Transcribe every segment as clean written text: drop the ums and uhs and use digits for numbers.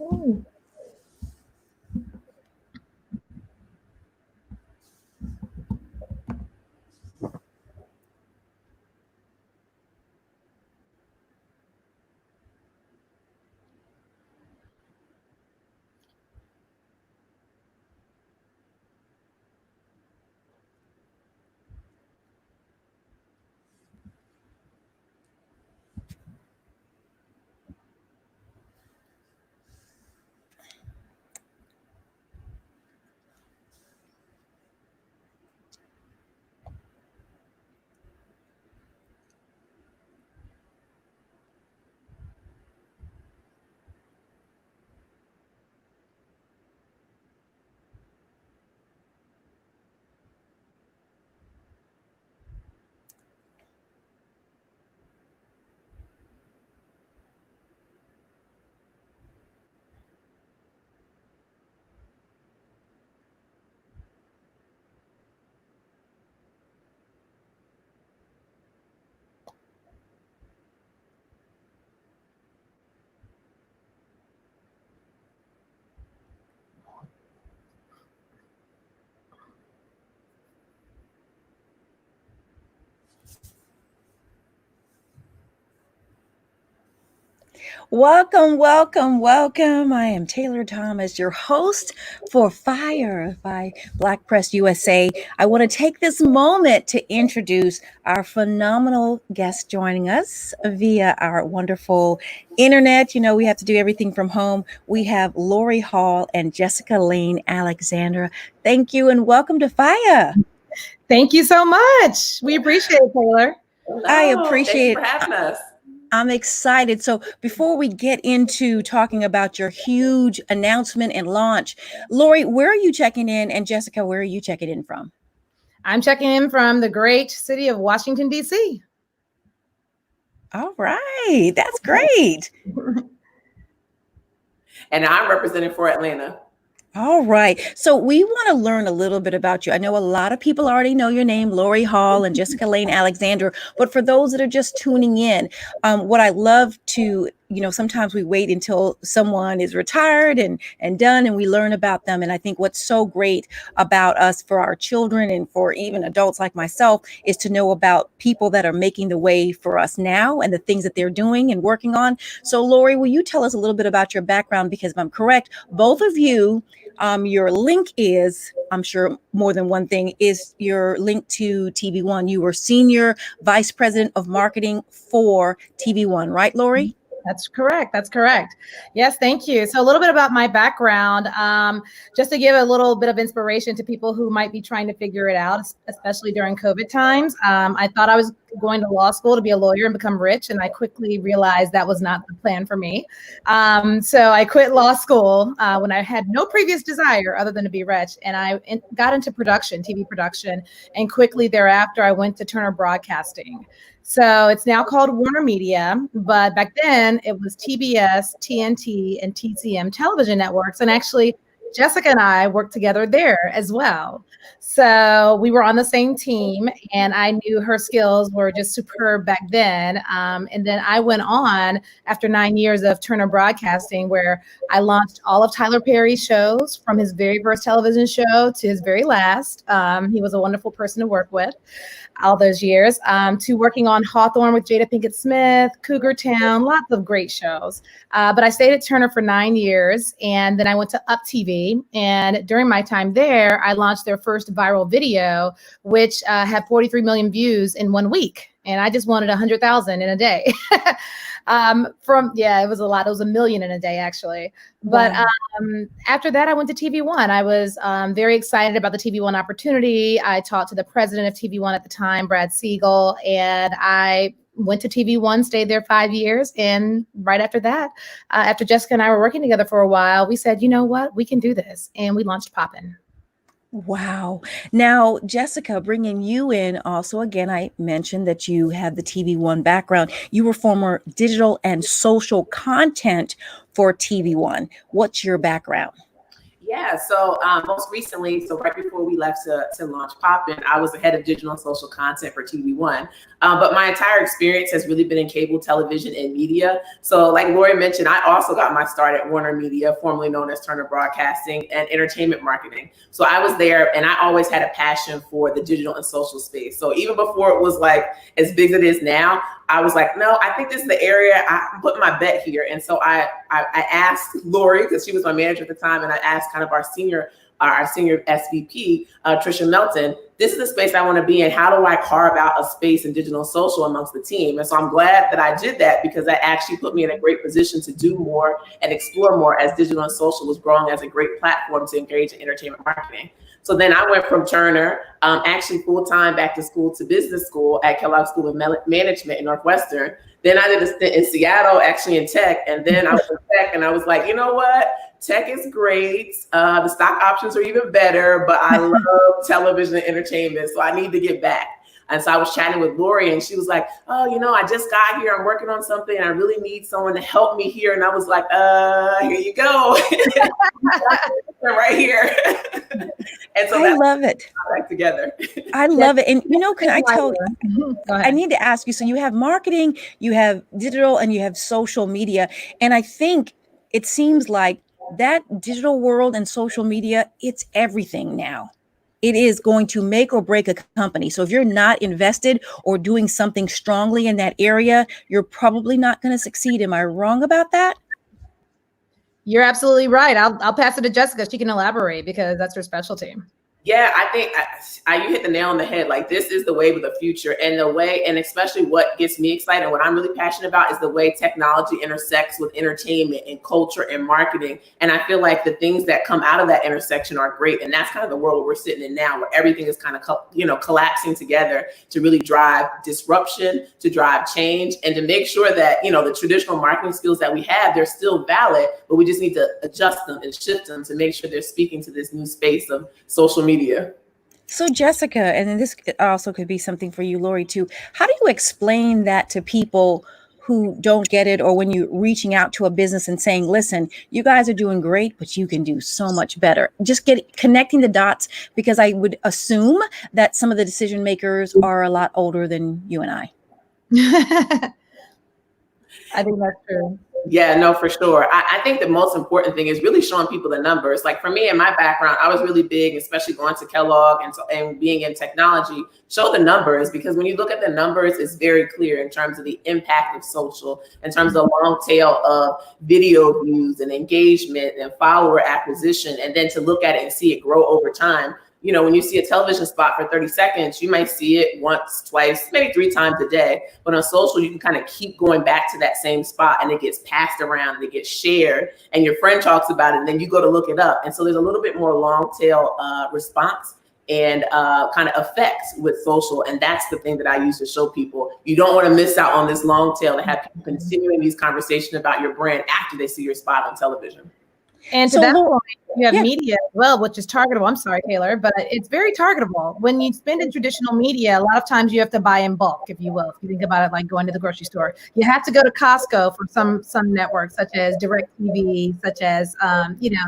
Ooh. Welcome, welcome, welcome. I am Taylor Thomas, your host for Fire by Black Press USA. I want to take this moment to introduce our phenomenal guests joining us via our wonderful internet. You know, we have to do everything from home. We have Lori Hall and Jessica Lane Alexandra. Thank you and welcome to Fire. Thank you so much. We appreciate it, Taylor. I appreciate Thank you for having us. I'm excited. So before we get into talking about your huge announcement and launch, Lori, where are you checking in? And Jessica, where are you checking in from? I'm checking in from the great city of Washington, D.C. All right. That's great. And I'm representing for Atlanta. All right. So we want to learn a little bit about you. I know a lot of people already know your name, Lori Hall and Jessica Lane Alexander. But for those that are just tuning in, what I love to, sometimes we wait until someone is retired and done and we learn about them. And I think what's so great about us for our children and for even adults like myself is to know about people that are making the way for us now and the things that they're doing and working on. So Lori, will you tell us a little bit about your background? Because if I'm correct, both of you, your link is, I'm sure more than one thing, is your link to TV One. You were Senior Vice President of Marketing for TV One, right, Lori? That's correct. That's correct. Yes, thank you. So a little bit about my background, just to give a little bit of inspiration to people who might be trying to figure it out, especially during COVID times. I thought I was going to law school to be a lawyer and become rich, and I quickly realized that was not the plan for me. So I quit law school when I had no previous desire other than to be rich, and I got into production, TV production, and quickly thereafter I went to Turner Broadcasting. So it's now called Warner Media, but back then it was TBS, TNT, and TCM television networks. And actually, Jessica and I worked together there as well. So we were on the same team, and I knew her skills were just superb back then. And then I went on after 9 years of Turner Broadcasting, where I launched all of Tyler Perry's shows from his very first television show to his very last. He was a wonderful person to work with all those years, to working on Hawthorne with Jada Pinkett Smith, Cougar Town, lots of great shows. But I stayed at Turner for 9 years, and then I went to Up TV. And during my time there, I launched their first viral video, which had 43 million views in 1 week. And I just wanted 100,000 in a day. It was a lot. It was 1 million in a day, actually. But after that, I went to TV One. I was very excited about the TV One opportunity. I talked to the president of TV One at the time, Brad Siegel, and I went to TV One, stayed there 5 years. And right after that, after Jessica and I were working together for a while, we said, you know what, we can do this. And we launched Poppin'. Wow. Now, Jessica, bringing you in also, again, I mentioned that you had the TV One background. You were former digital and social content for TV One. What's your background? Yeah, so most recently, so right before we left to launch Poppin, I was the head of digital and social content for TV1. But my entire experience has really been in cable television and media. So like Lori mentioned, I also got my start at Warner Media, formerly known as Turner Broadcasting, and entertainment marketing. So I was there, and I always had a passion for the digital and social space. So even before it was like as big as it is now, I was like, no, I think this is the area. I put my bet here. And so I asked Lori, because she was my manager at the time, and I asked kind of our senior SVP, Trisha Melton, this is the space I want to be in. How do I carve out a space in digital and social amongst the team? And so I'm glad that I did that, because that actually put me in a great position to do more and explore more as digital and social was growing as a great platform to engage in entertainment marketing. So then I went from Turner, actually full-time back to school to business school at Kellogg School of Management in Northwestern. Then I did a stint in Seattle, actually in tech. And then I was in tech, and I was like, you know what? Tech is great. The stock options are even better, but I love television and entertainment, so I need to get back. And so I was chatting with Lori, and she was like, oh, you know, I just got here. I'm working on something. And I really need someone to help me here. And I was like, here you go. Right here. And so I love it. Back together. I love it. And, you know, can I tell you, I need to ask you, so you have marketing, you have digital, and you have social media. And I think it seems like that digital world and social media, it's everything now. It is going to make or break a company. So if you're not invested or doing something strongly in that area, you're probably not going to succeed. Am I wrong about that? You're absolutely right. I'll pass it to Jessica. She can elaborate, because that's her specialty. Yeah, I think you hit the nail on the head. Like, this is the wave of the future, and the way, and especially what gets me excited, and what I'm really passionate about, is the way technology intersects with entertainment and culture and marketing. And I feel like the things that come out of that intersection are great. And that's kind of the world we're sitting in now, where everything is kind of, collapsing together to really drive disruption, to drive change, and to make sure that, the traditional marketing skills that we have, they're still valid, but we just need to adjust them and shift them to make sure they're speaking to this new space of social media. So Jessica, and then this also could be something for you, Lori, too. How do you explain that to people who don't get it, or when you're reaching out to a business and saying, listen, you guys are doing great, but you can do so much better? Just connecting the dots, because I would assume that some of the decision makers are a lot older than you and I. I think that's true. Yeah, no, for sure. I think the most important thing is really showing people the numbers. Like, for me, in my background, I was really big, especially going to Kellogg and being in technology, show the numbers, because when you look at the numbers, it's very clear in terms of the impact of social, in terms of the long tail of video views and engagement and follower acquisition, and then to look at it and see it grow over time. When you see a television spot for 30 seconds, you might see it once, twice, maybe 3 times a day. But on social, you can kind of keep going back to that same spot, and it gets passed around, and it gets shared, and your friend talks about it, and then you go to look it up. And so there's a little bit more long tail response and kind of effects with social. And that's the thing that I use to show people. You don't want to miss out on this long tail, to have people continuing these conversations about your brand after they see your spot on television. And to that point, you have media as well, which is targetable. I'm sorry, Taylor, but it's very targetable. When you spend in traditional media, a lot of times you have to buy in bulk, if you will. If you think about it like going to the grocery store, you have to go to Costco for some networks, such as DirecTV, such as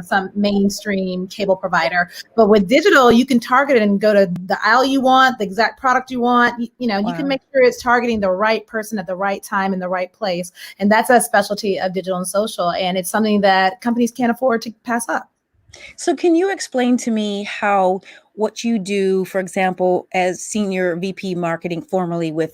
some mainstream cable provider. But with digital, you can target it and go to the aisle you want, the exact product you want. You can make sure it's targeting the right person at the right time in the right place. And that's a specialty of digital and social. And it's something that companies can't afford to pass up. So can you explain to me how what you do, for example, as Senior VP Marketing, formerly with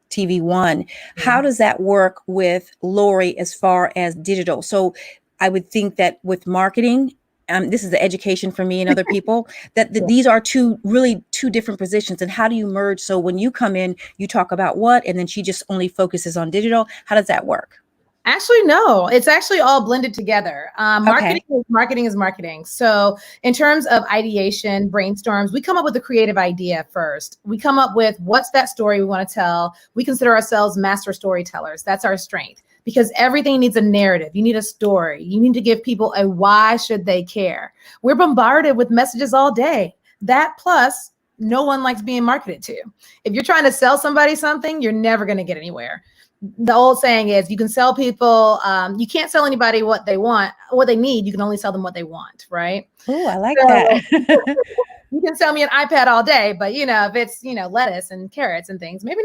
TV1, how does that work with Lori as far as digital? So I would think that with marketing, this is the education for me and other people, that these are two different positions. And how do you merge? So when you come in, you talk about what, and then she just only focuses on digital. How does that work? Actually, no, it's actually all blended together. Marketing is marketing. So in terms of ideation, brainstorms, we come up with a creative idea first. We come up with what's that story we want to tell. We consider ourselves master storytellers. That's our strength, because everything needs a narrative. You need a story. You need to give people a why should they care. We're bombarded with messages all day. That plus, no one likes being marketed to. If you're trying to sell somebody something, you're never going to get anywhere. the old saying is, you can sell people, you can't sell anybody what they want, what they need. You can only sell them what they want, right? Oh, I like So that. you can sell me an iPad all day, but if it's, lettuce and carrots and things, maybe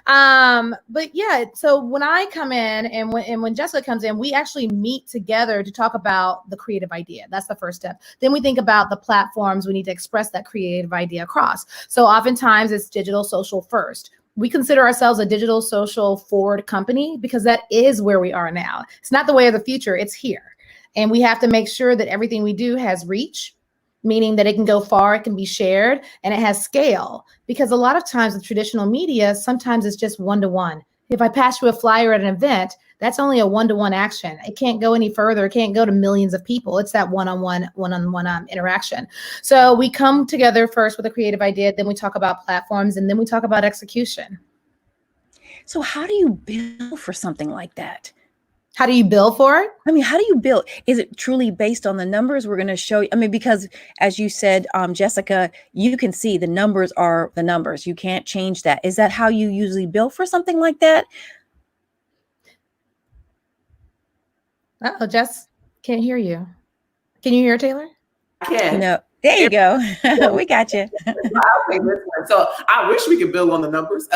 not. But yeah, so when I come in and when Jessica comes in, we actually meet together to talk about the creative idea. That's the first step. Then we think about the platforms we need to express that creative idea across. So oftentimes it's digital social first. We consider ourselves a digital social forward company because that is where we are now. It's not the way of the future, it's here. And we have to make sure that everything we do has reach, meaning that it can go far, it can be shared, and it has scale. Because a lot of times with traditional media, sometimes it's just one-to-one. If I pass you a flyer at an event, that's only a one-to-one action. It can't go any further. It can't go to millions of people. It's that one-on-one interaction. So we come together first with a creative idea, then we talk about platforms, and then we talk about execution. So how do you build for something like that? How do you bill for it? I mean, how do you build? Is it truly based on the numbers we're going to show you? I mean, because as you said, Jessica, you can see the numbers are the numbers. You can't change that. Is that how you usually bill for something like that? Oh, Jess, can't hear you. Can you hear Taylor? I can. No. There you go. We got you. So I wish we could build on the numbers.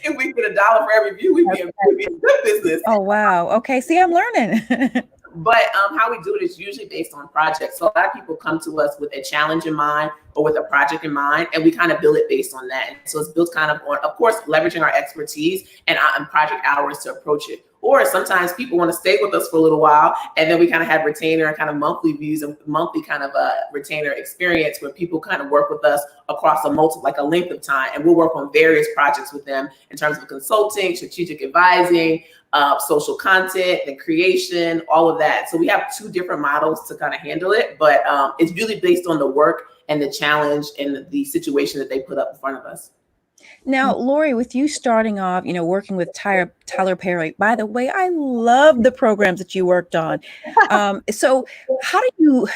If we get $1 for every view, we'd be in good business. Oh, wow. Okay. See, I'm learning. But how we do it is usually based on projects. So a lot of people come to us with a challenge in mind or with a project in mind, and we kind of build it based on that. And so it's built kind of on, of course, leveraging our expertise and project hours to approach it. Or sometimes people want to stay with us for a little while, and then we kind of have retainer and kind of monthly views and monthly kind of a retainer experience where people kind of work with us across a length of time. And we'll work on various projects with them in terms of consulting, strategic advising, social content and creation, all of that. So we have 2 different models to kind of handle it, but it's really based on the work and the challenge and the situation that they put up in front of us. Now, Lori, with you starting off, working with Tyler Perry, by the way, I love the programs that you worked on. So how do you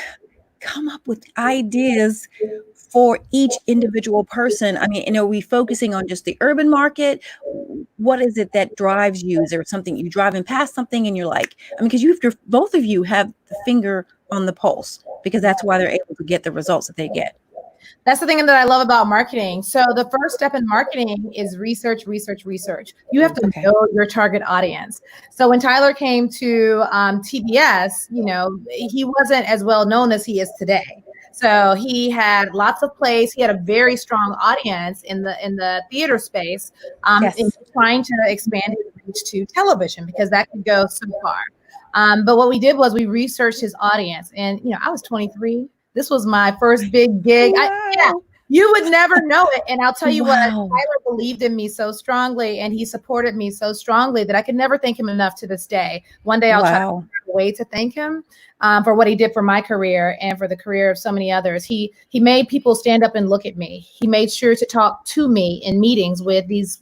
come up with ideas for each individual person? I mean, are we focusing on just the urban market? What is it that drives you? Is there something you driving past something and you're like, I mean, because both of you have the finger on the pulse, because that's why they're able to get the results that they get. That's the thing that I love about marketing. So the first step in marketing is research, research, research. You have to know your target audience. So when Tyler came to TBS, he wasn't as well known as he is today. So he had lots of plays. He had a very strong audience in the theater space, in trying to expand his reach to television, because that could go so far. But what we did was we researched his audience, and I was 23. This was my first big gig. Wow. You would never know it. And I'll tell you what, Wow. Tyler believed in me so strongly, and he supported me so strongly that I could never thank him enough to this day. One day I'll try to find a way to thank him for what he did for my career and for the career of so many others. He made people stand up and look at me. He made sure to talk to me in meetings with these,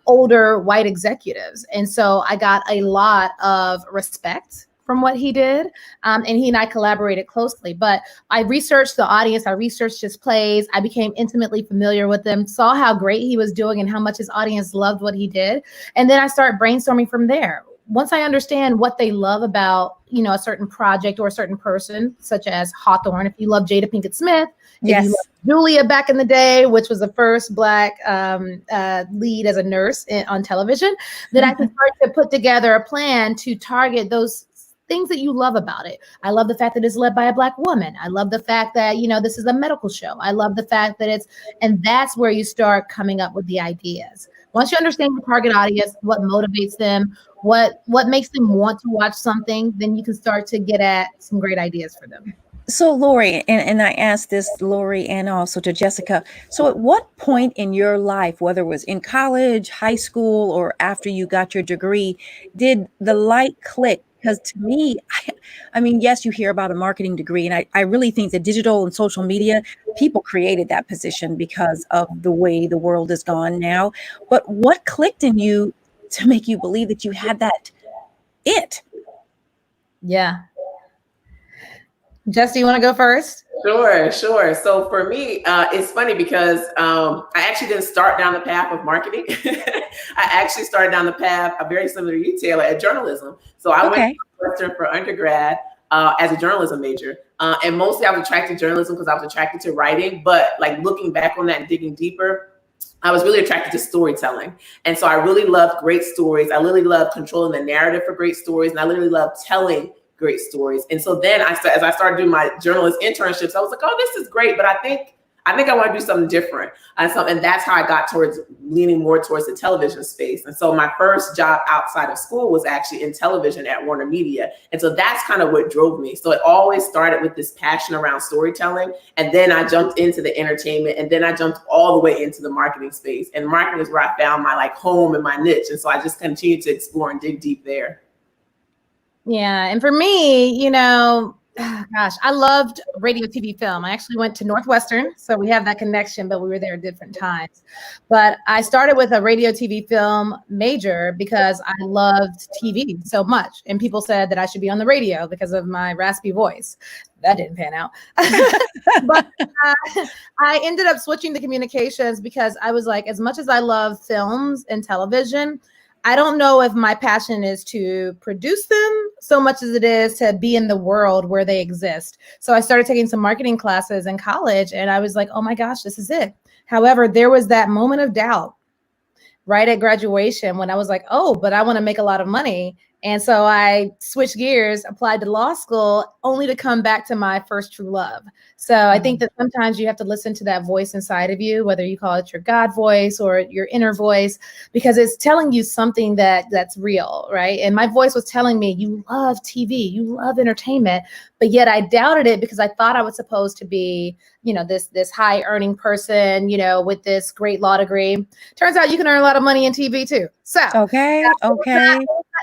older white executives. And so I got a lot of respect from what he did. And he and I collaborated closely, but I researched the audience. I researched his plays. I became intimately familiar with them, saw how great he was doing and how much his audience loved what he did. And then I started brainstorming from there. Once I understand what they love about, a certain project or a certain person, such as Hawthorne, if you love Jada Pinkett Smith, if you love Julia back in the day, which was the first Black lead as a nurse on television, then I can start to put together a plan to target those things that you love about it. I love the fact that it's led by a Black woman. I love the fact that, this is a medical show. I love the fact that and that's where you start coming up with the ideas. Once you understand your target audience, what motivates them, what makes them want to watch something, then you can start to get at some great ideas for them. So Lori, and I asked this, Lori, and also to Jessica. So at what point in your life, whether it was in college, high school, or after you got your degree, did the light click? Because to me, I mean, yes, you hear about a marketing degree, and I really think that digital and social media, people created that position because of the way the world has gone now. But what clicked in you to make you believe that you had that it? Yeah. Jess, do you want to go first? Sure. So for me, it's funny because I actually didn't start down the path of marketing. I actually started down the path, very similar to you, Taylor, at journalism. So I went to Western for undergrad as a journalism major. And mostly I was attracted to journalism because I was attracted to writing. But like looking back on that and digging deeper, I was really attracted to storytelling. And so I really loved great stories. I really loved controlling the narrative for great stories. And I literally loved telling great stories. And so then as I started doing my journalist internships, I was like, oh, this is great, but I think I want to do something different. And that's how I got towards leaning more towards the television space. And so my first job outside of school was actually in television at Warner Media. And so that's kind of what drove me. So it always started with this passion around storytelling. And then I jumped into the entertainment, and then I jumped all the way into the marketing space. And marketing is where I found my like home and my niche. And so I just continued to explore and dig deep there. Yeah. And for me, you know, gosh, I loved radio, TV, film. I actually went to Northwestern, so we have that connection, but we were there at different times. But I started with a radio, TV, film major because I loved TV so much. And people said that I should be on the radio because of my raspy voice. That didn't pan out. But I ended up switching to communications because I was like, as much as I love films and television, I don't know if my passion is to produce them so much as it is to be in the world where they exist. So I started taking some marketing classes in college, and I was like, oh my gosh, this is it. However, there was that moment of doubt right at graduation when I was like, oh, but I want to make a lot of money. And so I switched gears, applied to law school, only to come back to my first true love. So I think that sometimes you have to listen to that voice inside of you, whether you call it your God voice or your inner voice, because it's telling you something that's real, right? And my voice was telling me, you love TV, you love entertainment, but yet I doubted it because I thought I was supposed to be, you know, this high earning person, you know, with this great law degree. Turns out you can earn a lot of money in TV too. So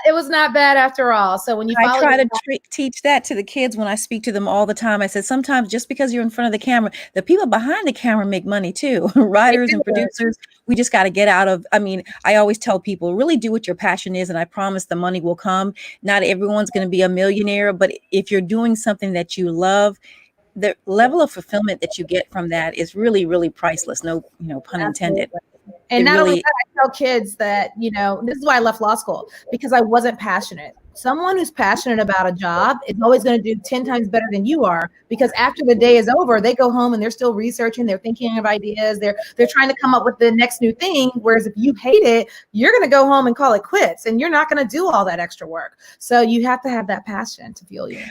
it was not bad after all. So when you I try to teach that to the kids when I speak to them all the time. I said, sometimes just because you're in front of the camera, the people behind the camera make money too. Writers and producers, we just got to get out of, I mean, I always tell people, really do what your passion is. And I promise the money will come. Not everyone's going to be a millionaire, but if you're doing something that you love, the level of fulfillment that you get from that is really, really priceless. No, pun intended. And not only that, I tell kids that, this is why I left law school, because I wasn't passionate. Someone who's passionate about a job is always going to do 10 times better than you are, because after the day is over, they go home and they're still researching, they're thinking of ideas, they're trying to come up with the next new thing. Whereas if you hate it, you're going to go home and call it quits, and you're not going to do all that extra work. So you have to have that passion to fuel you.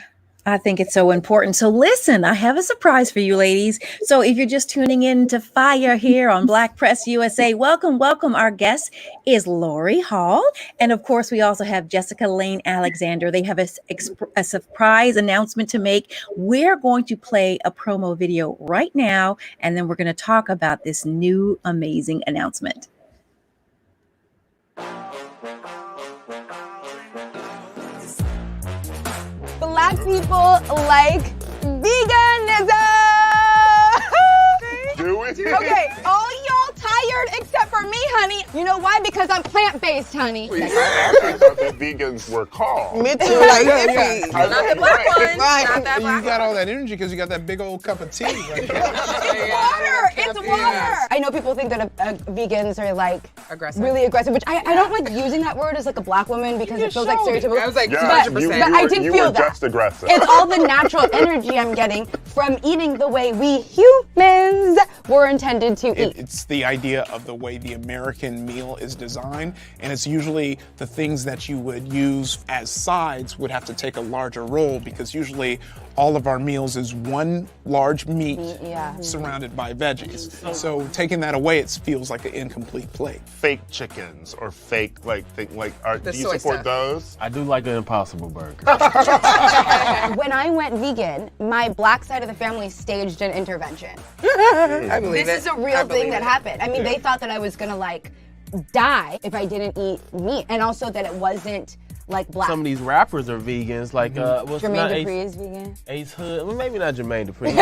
I think it's so important. So listen, I have a surprise for you ladies. So if you're just tuning in to Fire here on Black Press USA, welcome. Our guest is Lori Hall. And of course, we also have Jessica Lane Alexander. They have a surprise announcement to make. We're going to play a promo video right now, and then we're going to talk about this new amazing announcement. Black people like veganism. Do we? Okay, all y'all tired except for me, honey. You know why? Because I'm plant-based, honey. I actually thought that vegans were called. Me too, like hippies. Not the black one. Right. Not that black. You got all that energy because you got that big old cup of tea right there. It's water. I know people think that vegans are like Aggressive. really aggressive, which I don't like using that word as like a black woman because it feels like stereotypical. I was like, Yeah, 100%. you I did were feel that. just aggressive. It's all the natural energy I'm getting from eating the way we humans were intended to eat. It's the idea of the way the American meal is designed, and it's usually the things that you would use as sides would have to take a larger role, because usually all of our meals is one large meat surrounded by veggies. So taking that away, it feels like an incomplete plate. Fake chickens or fake do you soy support stuff. those? I do like the Impossible Burger. When I went vegan, my black side of the family staged an intervention. I believe This is a real thing that happened. I mean, they thought that I was gonna like die if I didn't eat meat, and also that it wasn't like black. Some of these rappers are vegans, like what's Jermaine not Dupri is vegan. Ace Hood, well, maybe not Jermaine Dupri.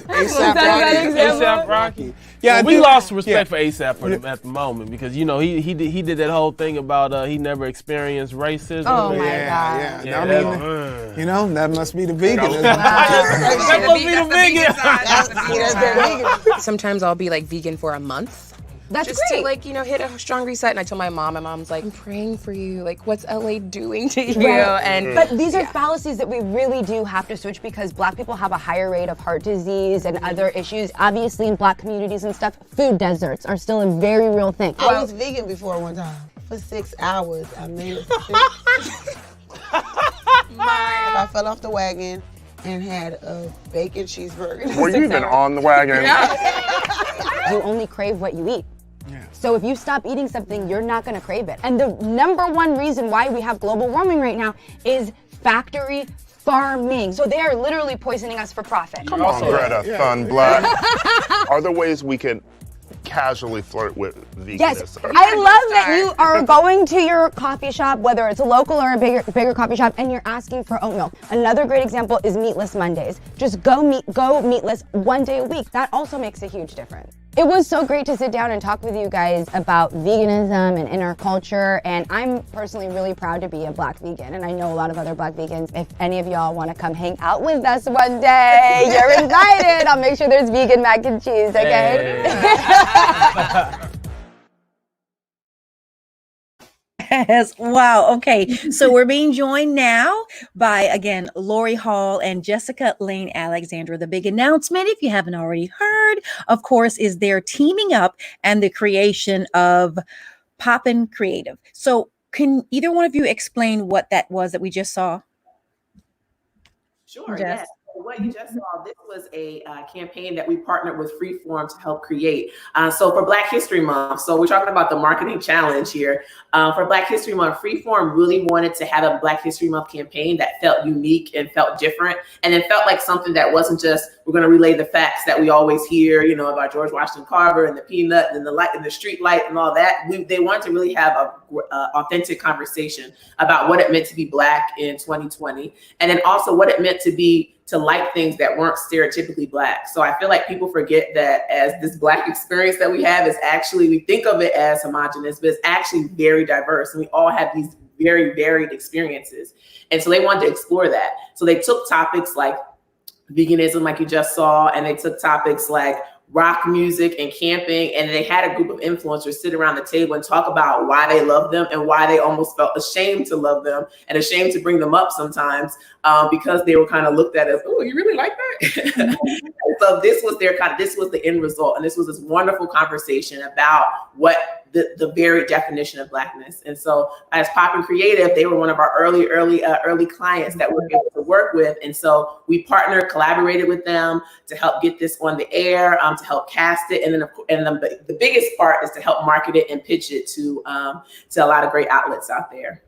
ASAP Rocky. Yeah, we lost respect for ASAP at the moment because you know he did that whole thing about he never experienced racism. Oh my God. Yeah. I mean, you know, that must be the vegan. That must be the vegan. Sometimes I'll be like vegan for a month. That's just great. to like, you know, hit a strong reset. And I told my mom's like, I'm praying for you. Like, what's LA doing to you? Right. And but these are fallacies that we really do have to switch because black people have a higher rate of heart disease and other issues. Obviously in black communities and stuff, food deserts are still a very real thing. I was vegan before one time. For 6 hours, I made it. I fell off the wagon and had a bacon cheeseburger. Were you even on the wagon? You only crave what you eat. So if you stop eating something, you're not gonna crave it. And the number one reason why we have global warming right now is factory farming. So they are literally poisoning us for profit. Come on, Greta Thunberg. Are there ways we can casually flirt with veganism? Yes, I love that you are going to your coffee shop, whether it's a local or a bigger coffee shop, and you're asking for oat milk. Another great example is Meatless Mondays. Just go meatless one day a week. That also makes a huge difference. It was so great to sit down and talk with you guys about veganism and inner culture, and I'm personally really proud to be a black vegan, and I know a lot of other black vegans. If any of y'all want to come hang out with us one day, you're invited. I'll make sure there's vegan mac and cheese, okay? Yes. Wow. Okay. So we're being joined now by, again, Lori Hall and Jessica Lane Alexandra. The big announcement, if you haven't already heard, of course, is they're teaming up and the creation of POPPIN Creative. So can either one of you explain what that was that we just saw? Sure, yes. What you just saw, this was a campaign that we partnered with Freeform to help create. So for Black History Month, so we're talking about the marketing challenge here. For Black History Month, Freeform really wanted to have a Black History Month campaign that felt unique and felt different. And it felt like something that wasn't just, we're going to relay the facts that we always hear, you know, about George Washington Carver and the peanut and the light and the street light and all that. They wanted to really have a authentic conversation about what it meant to be Black in 2020. And then also what it meant to like things that weren't stereotypically Black. So I feel like people forget that as this Black experience that we have is actually, we think of it as homogenous, but it's actually very diverse. And we all have these very varied experiences. And so they wanted to explore that. So they took topics like veganism, like you just saw, and they took topics like rock music and camping, and they had a group of influencers sit around the table and talk about why they love them and why they almost felt ashamed to love them and ashamed to bring them up sometimes because they were kind of looked at as, oh, you really like that? So this was this was the end result, and this was this wonderful conversation about what the very definition of Blackness. And so as POPPIN Creative, they were one of our early clients that we were able to work with. And so we collaborated with them to help get this on the air, to help cast it. And then the biggest part is to help market it and pitch it to a lot of great outlets out there.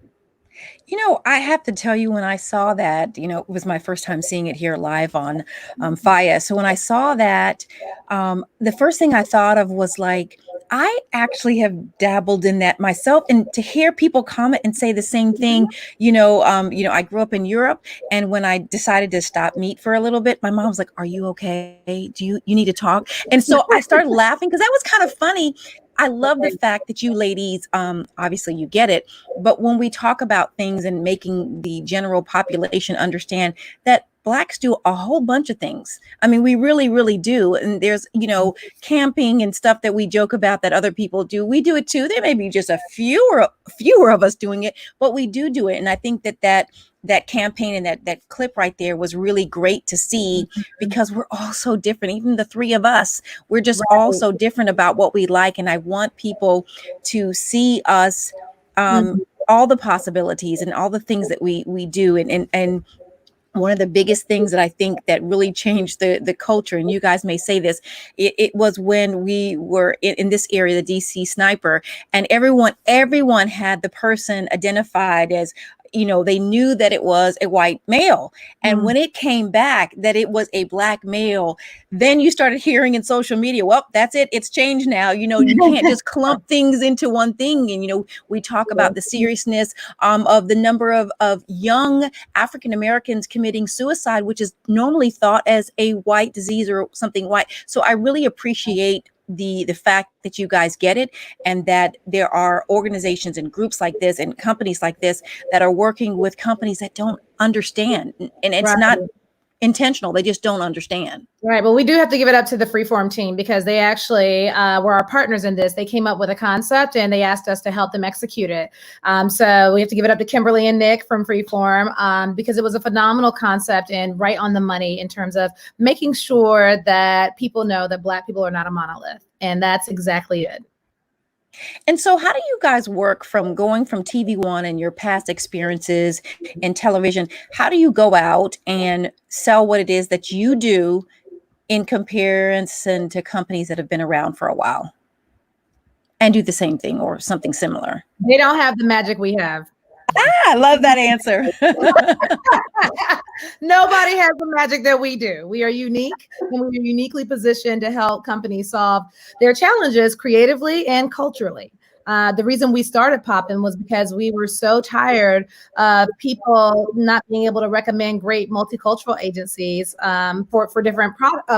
You know, I have to tell you, when I saw that, you know, it was my first time seeing it here live on FIA. So when I saw that, the first thing I thought of was like, I actually have dabbled in that myself, and to hear people comment and say the same thing, you know, I grew up in Europe, and when I decided to stop meat for a little bit, my mom was like, "Are you okay? You need to talk?" And so I started laughing because that was kind of funny. I love the fact that you ladies, obviously you get it, but when we talk about things and making the general population understand that Blacks do a whole bunch of things. I mean, we really, really do. And there's, you know, camping and stuff that we joke about that other people do. We do it too. There may be just a fewer of us doing it, but we do it. And I think that campaign and that clip right there was really great to see, because we're all so different. Even the three of us, we're just all so different about what we like. And I want people to see us, all the possibilities and all the things that we do. And one of the biggest things that I think that really changed the culture, and you guys may say this, it was when we were in this area, the DC sniper, and everyone had the person identified as they knew that it was a white male. And when it came back that it was a black male, then you started hearing in social media, well, that's it. It's changed now. You can't just clump things into one thing. And, we talk about the seriousness of the number of young African Americans committing suicide, which is normally thought as a white disease or something white. So I really appreciate the fact that you guys get it, and that there are organizations and groups like this and companies like this that are working with companies that don't understand, and it's not intentional. They just don't understand. Right. Well, we do have to give it up to the Freeform team, because they actually were our partners in this. They came up with a concept and they asked us to help them execute it. So we have to give it up to Kimberly and Nick from Freeform, because it was a phenomenal concept and right on the money in terms of making sure that people know that Black people are not a monolith. And that's exactly it. And so how do you guys work from going from TV1 and your past experiences in television? How do you go out and sell what it is that you do in comparison to companies that have been around for a while and do the same thing or something similar? They don't have the magic we have. I love that answer. Nobody has the magic that we do. We are unique, and we are uniquely positioned to help companies solve their challenges creatively and culturally. The reason we started Poppin was because we were so tired of people not being able to recommend great multicultural agencies for different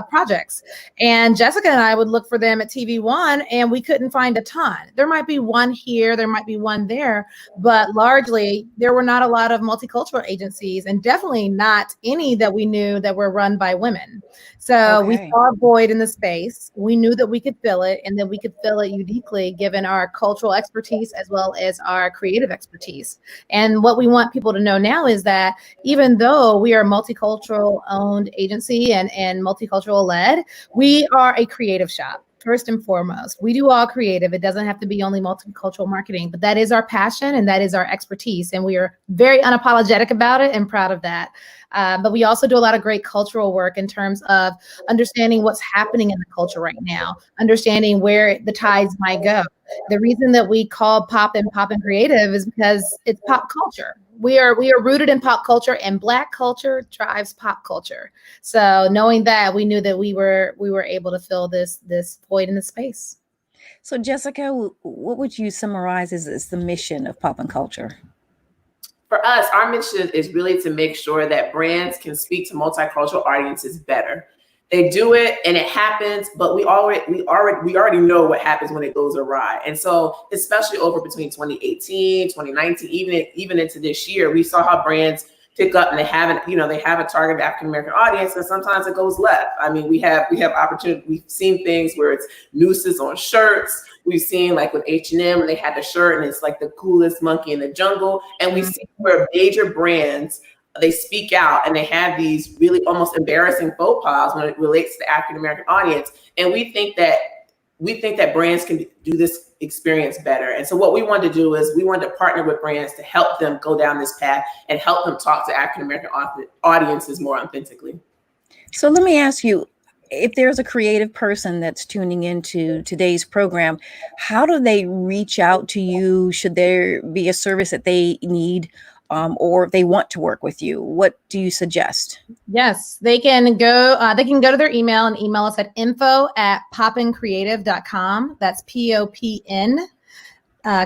projects. And Jessica and I would look for them at TV1, and we couldn't find a ton. There might be one here, there might be one there, but largely there were not a lot of multicultural agencies, and definitely not any that we knew that were run by women. So we saw a void in the space. We knew that we could fill it, and that we could fill it uniquely given our cultural expertise as well as our creative expertise. And what we want people to know now is that even though we are a multicultural owned agency and multicultural led, we are a creative shop. First and foremost, we do all creative. It doesn't have to be only multicultural marketing, but that is our passion and that is our expertise. And we are very unapologetic about it and proud of that. But we also do a lot of great cultural work in terms of understanding what's happening in the culture right now, understanding where the tides might go. The reason that we call Poppin Creative is because it's pop culture. We are rooted in pop culture, and Black culture drives pop culture. So knowing that, we knew that we were able to fill this void in the space. So Jessica, what would you summarize as the mission of Poppin Culture? For us, our mission is really to make sure that brands can speak to multicultural audiences better. They do it and it happens, but we already know what happens when it goes awry. And so, especially over between 2018, 2019, even into this year, we saw how brands pick up and they have a targeted African American audience, and sometimes it goes left. I mean, we have opportunity. We've seen things where it's nooses on shirts. We've seen like with H&M, they had the shirt and it's like the coolest monkey in the jungle. And we see where major brands, they speak out and they have these really almost embarrassing faux pas when it relates to the African American audience. And we think that brands can do this experience better. And so what we wanted to do is we wanted to partner with brands to help them go down this path and help them talk to African American audiences more authentically. So let me ask you, if there's a creative person that's tuning into today's program, how do they reach out to you? Should there be a service that they need? Or if they want to work with you, what do you suggest? Yes, they can go to their email and email us at info@poppincreative.com. That's POPN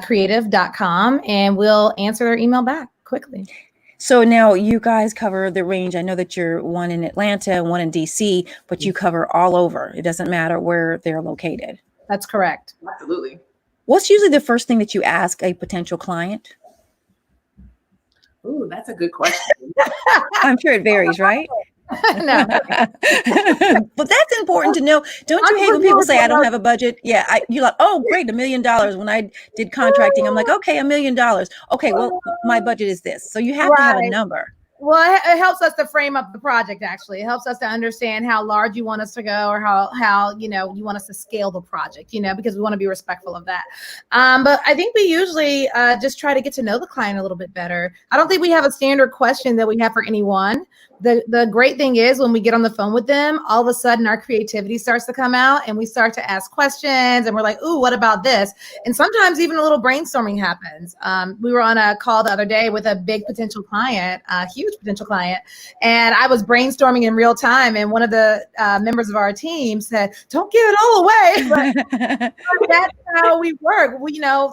creative.com, and we'll answer their email back quickly. So now you guys cover the range. I know that you're one in Atlanta and one in DC, but you cover all over. It doesn't matter where they're located. That's correct. Absolutely. What's usually the first thing that you ask a potential client? Ooh, that's a good question. I'm sure it varies, right? No. But that's important to know. Don't you hate when people say, I don't have a budget? Yeah, you're like, oh, great, $1 million. When I did contracting, I'm like, okay, $1 million. Okay, well, my budget is this. So you have to have a number. Well, it helps us to frame up the project. Actually, it helps us to understand how large you want us to go, or how you want us to scale the project. Because we want to be respectful of that. But I think we usually just try to get to know the client a little bit better. I don't think we have a standard question that we have for anyone. The great thing is when we get on the phone with them, all of a sudden our creativity starts to come out, and we start to ask questions, and we're like, "Ooh, what about this?" And sometimes even a little brainstorming happens. We were on a call the other day with a big potential client, a huge potential client, and I was brainstorming in real time, and one of the members of our team said, "Don't give it all away." But that's how we work.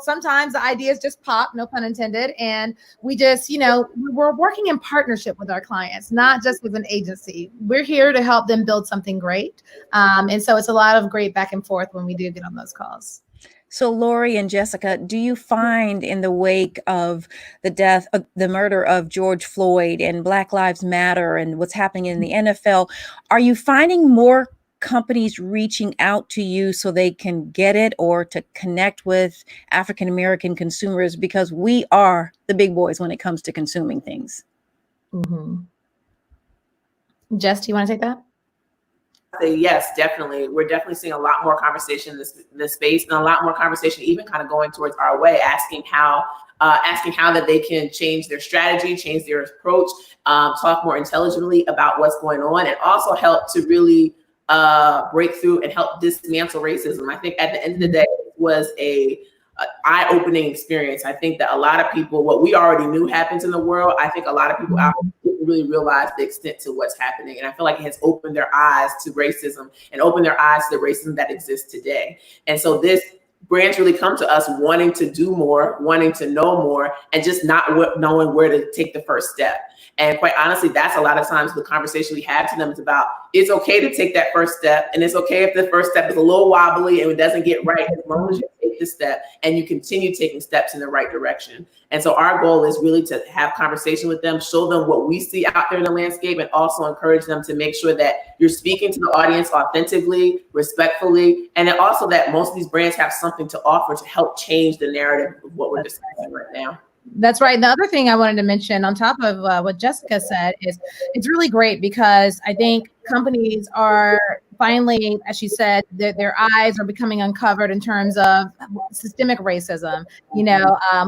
Sometimes the ideas just pop, no pun intended, and we just, we're working in partnership with our clients, not just with an agency. We're here to help them build something great, and so it's a lot of great back and forth when we do get on those calls. So Lori and Jessica, do you find in the wake of the murder of George Floyd and Black Lives Matter and what's happening in the NFL, are you finding more companies reaching out to you so they can get it, or to connect with African-American consumers? Because we are the big boys when it comes to consuming things. Mm-hmm. Jess, do you want to take that? Say yes, definitely. We're definitely seeing a lot more conversation in this space, and a lot more conversation even kind of going towards our way, asking how that they can change their strategy, change their approach, talk more intelligently about what's going on, and also help to really break through and help dismantle racism. I think at the end of the day, it was a eye-opening experience. I think that a lot of people, what we already knew happens in the world, I think a lot of people out there didn't really realize the extent to what's happening. And I feel like it has opened their eyes to racism and opened their eyes to the racism that exists today. And so this brands really come to us wanting to do more, wanting to know more, and just not knowing where to take the first step. And quite honestly, that's a lot of times the conversation we have to them is about, it's okay to take that first step. And it's okay if the first step is a little wobbly and it doesn't get right, as long as you take the step and you continue taking steps in the right direction. And so our goal is really to have conversation with them, show them what we see out there in the landscape, and also encourage them to make sure that you're speaking to the audience authentically, respectfully, and then also that most of these brands have something to offer to help change the narrative of what we're discussing right now. That's right. The other thing I wanted to mention on top of what Jessica said is it's really great because I think companies are finally, as she said, their eyes are becoming uncovered in terms of systemic racism.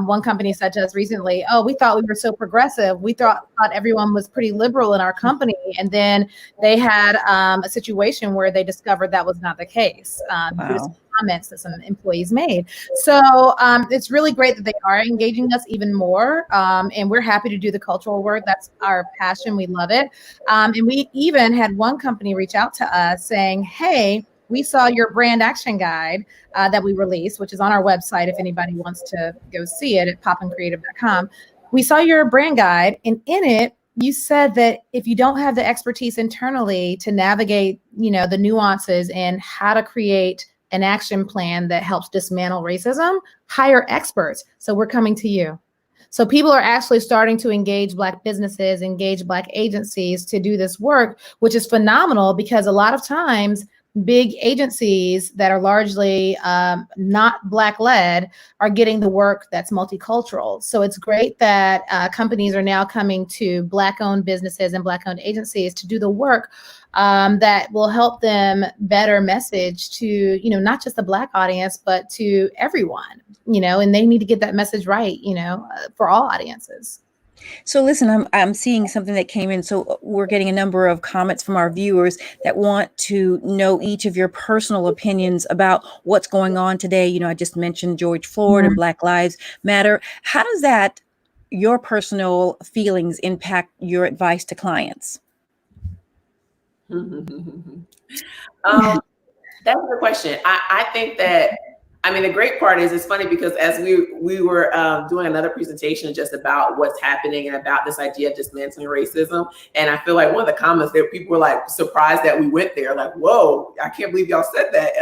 One company said to us recently, "Oh, we thought we were so progressive. We thought everyone was pretty liberal in our company." And then they had a situation where they discovered that was not the case. Wow. Comments that some employees made. So it's really great that they are engaging us even more. And we're happy to do the cultural work. That's our passion. We love it. And we even had one company reach out to us saying, "Hey, we saw your brand action guide that we released," which is on our website if anybody wants to go see it at poppincreative.com. "We saw your brand guide, and in it, you said that if you don't have the expertise internally to navigate, the nuances and how to create an action plan that helps dismantle racism, hire experts. So we're coming to you." So people are actually starting to engage Black businesses, engage Black agencies to do this work, which is phenomenal because a lot of times big agencies that are largely not Black led are getting the work that's multicultural. So it's great that companies are now coming to Black owned businesses and Black owned agencies to do the work that will help them better message to, not just the Black audience, but to everyone, and they need to get that message right, for all audiences. So listen, I'm seeing something that came in. So we're getting a number of comments from our viewers that want to know each of your personal opinions about what's going on today. I just mentioned George Floyd and Black Lives Matter. How does that, your personal feelings, impact your advice to clients? That's a good question. I think that, the great part is it's funny because as we were doing another presentation just about what's happening and about this idea of dismantling racism. And I feel like one of the comments there, people were like surprised that we went there, like, "Whoa, I can't believe y'all said that."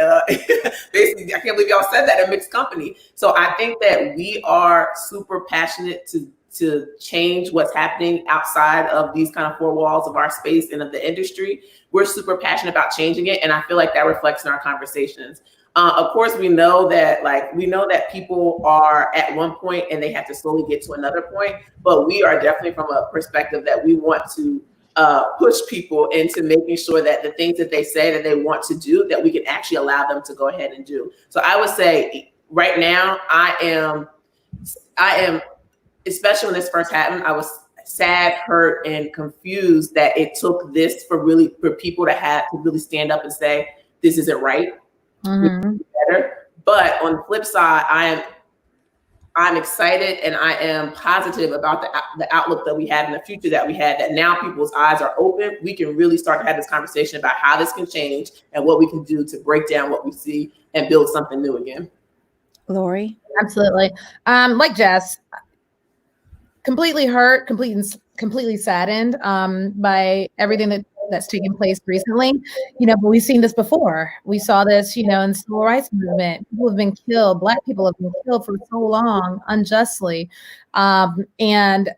Basically, I can't believe y'all said that in mixed company. So I think that we are super passionate to change what's happening outside of these kind of four walls of our space and of the industry. We're super passionate about changing it. And I feel like that reflects in our conversations. Of course, we know that people are at one point and they have to slowly get to another point, but we are definitely from a perspective that we want to push people into making sure that the things that they say that they want to do, that we can actually allow them to go ahead and do. So I would say right now, I am, especially when this first happened, I was sad, hurt, and confused that it took this for people to have to really stand up and say, this isn't right. Mm-hmm. Better. But on the flip side, I'm excited and I am positive about the outlook that we have in the future that we had, that now people's eyes are open. We can really start to have this conversation about how this can change and what we can do to break down what we see and build something new again. Lori? Absolutely. Like Jess, completely hurt, completely saddened by everything that's taken place recently, but we've seen this before. We saw this, in the civil rights movement. People have been killed. Black people have been killed for so long, unjustly. And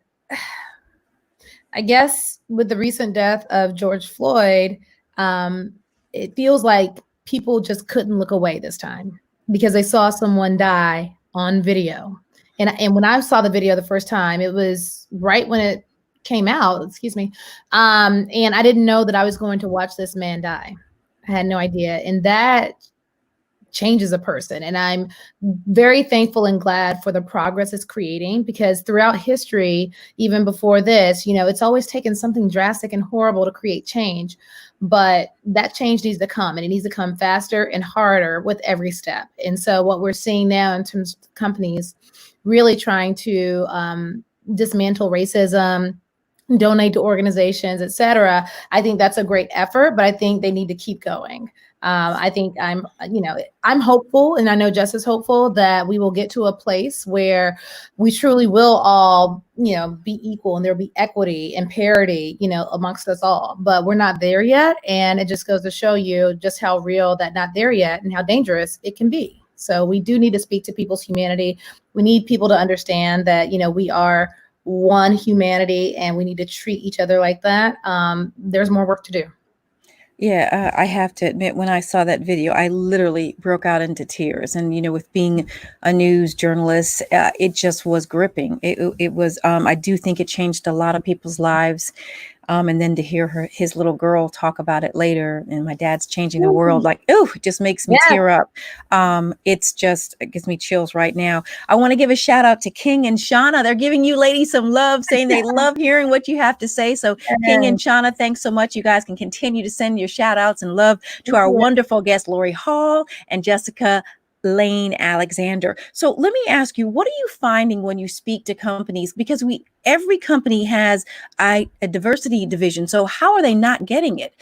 I guess with the recent death of George Floyd, it feels like people just couldn't look away this time because they saw someone die on video. And when I saw the video the first time, it was right when it came out, and I didn't know that I was going to watch this man die. I had no idea. And that changes a person. And I'm very thankful and glad for the progress it's creating, because throughout history, even before this, it's always taken something drastic and horrible to create change. But that change needs to come, and it needs to come faster and harder with every step. And so what we're seeing now in terms of companies really trying to dismantle racism, donate to organizations, et cetera. I think that's a great effort, but I think they need to keep going. I think I'm hopeful, and I know Jess is hopeful, that we will get to a place where we truly will all, be equal, and there'll be equity and parity, amongst us all. But we're not there yet. And it just goes to show you just how real that not there yet and how dangerous it can be. So we do need to speak to people's humanity. We need people to understand that, we are one humanity and we need to treat each other like that. There's more work to do. Yeah, I have to admit, when I saw that video, I literally broke out into tears. And, with being a news journalist, it just was gripping. It was, I do think it changed a lot of people's lives. And then to hear his little girl talk about it later, and my dad's changing the world, it just makes me tear up. It gives me chills right now. I want to give a shout out to King and Shauna. They're giving you ladies some love, saying they love hearing what you have to say. So King and Shauna, thanks so much. You guys can continue to send your shout outs and love to our wonderful guests, Lori Hall and Jessica Lane Alexander. So let me ask you, what are you finding when you speak to companies? Because every company has a diversity division. So how are they not getting it?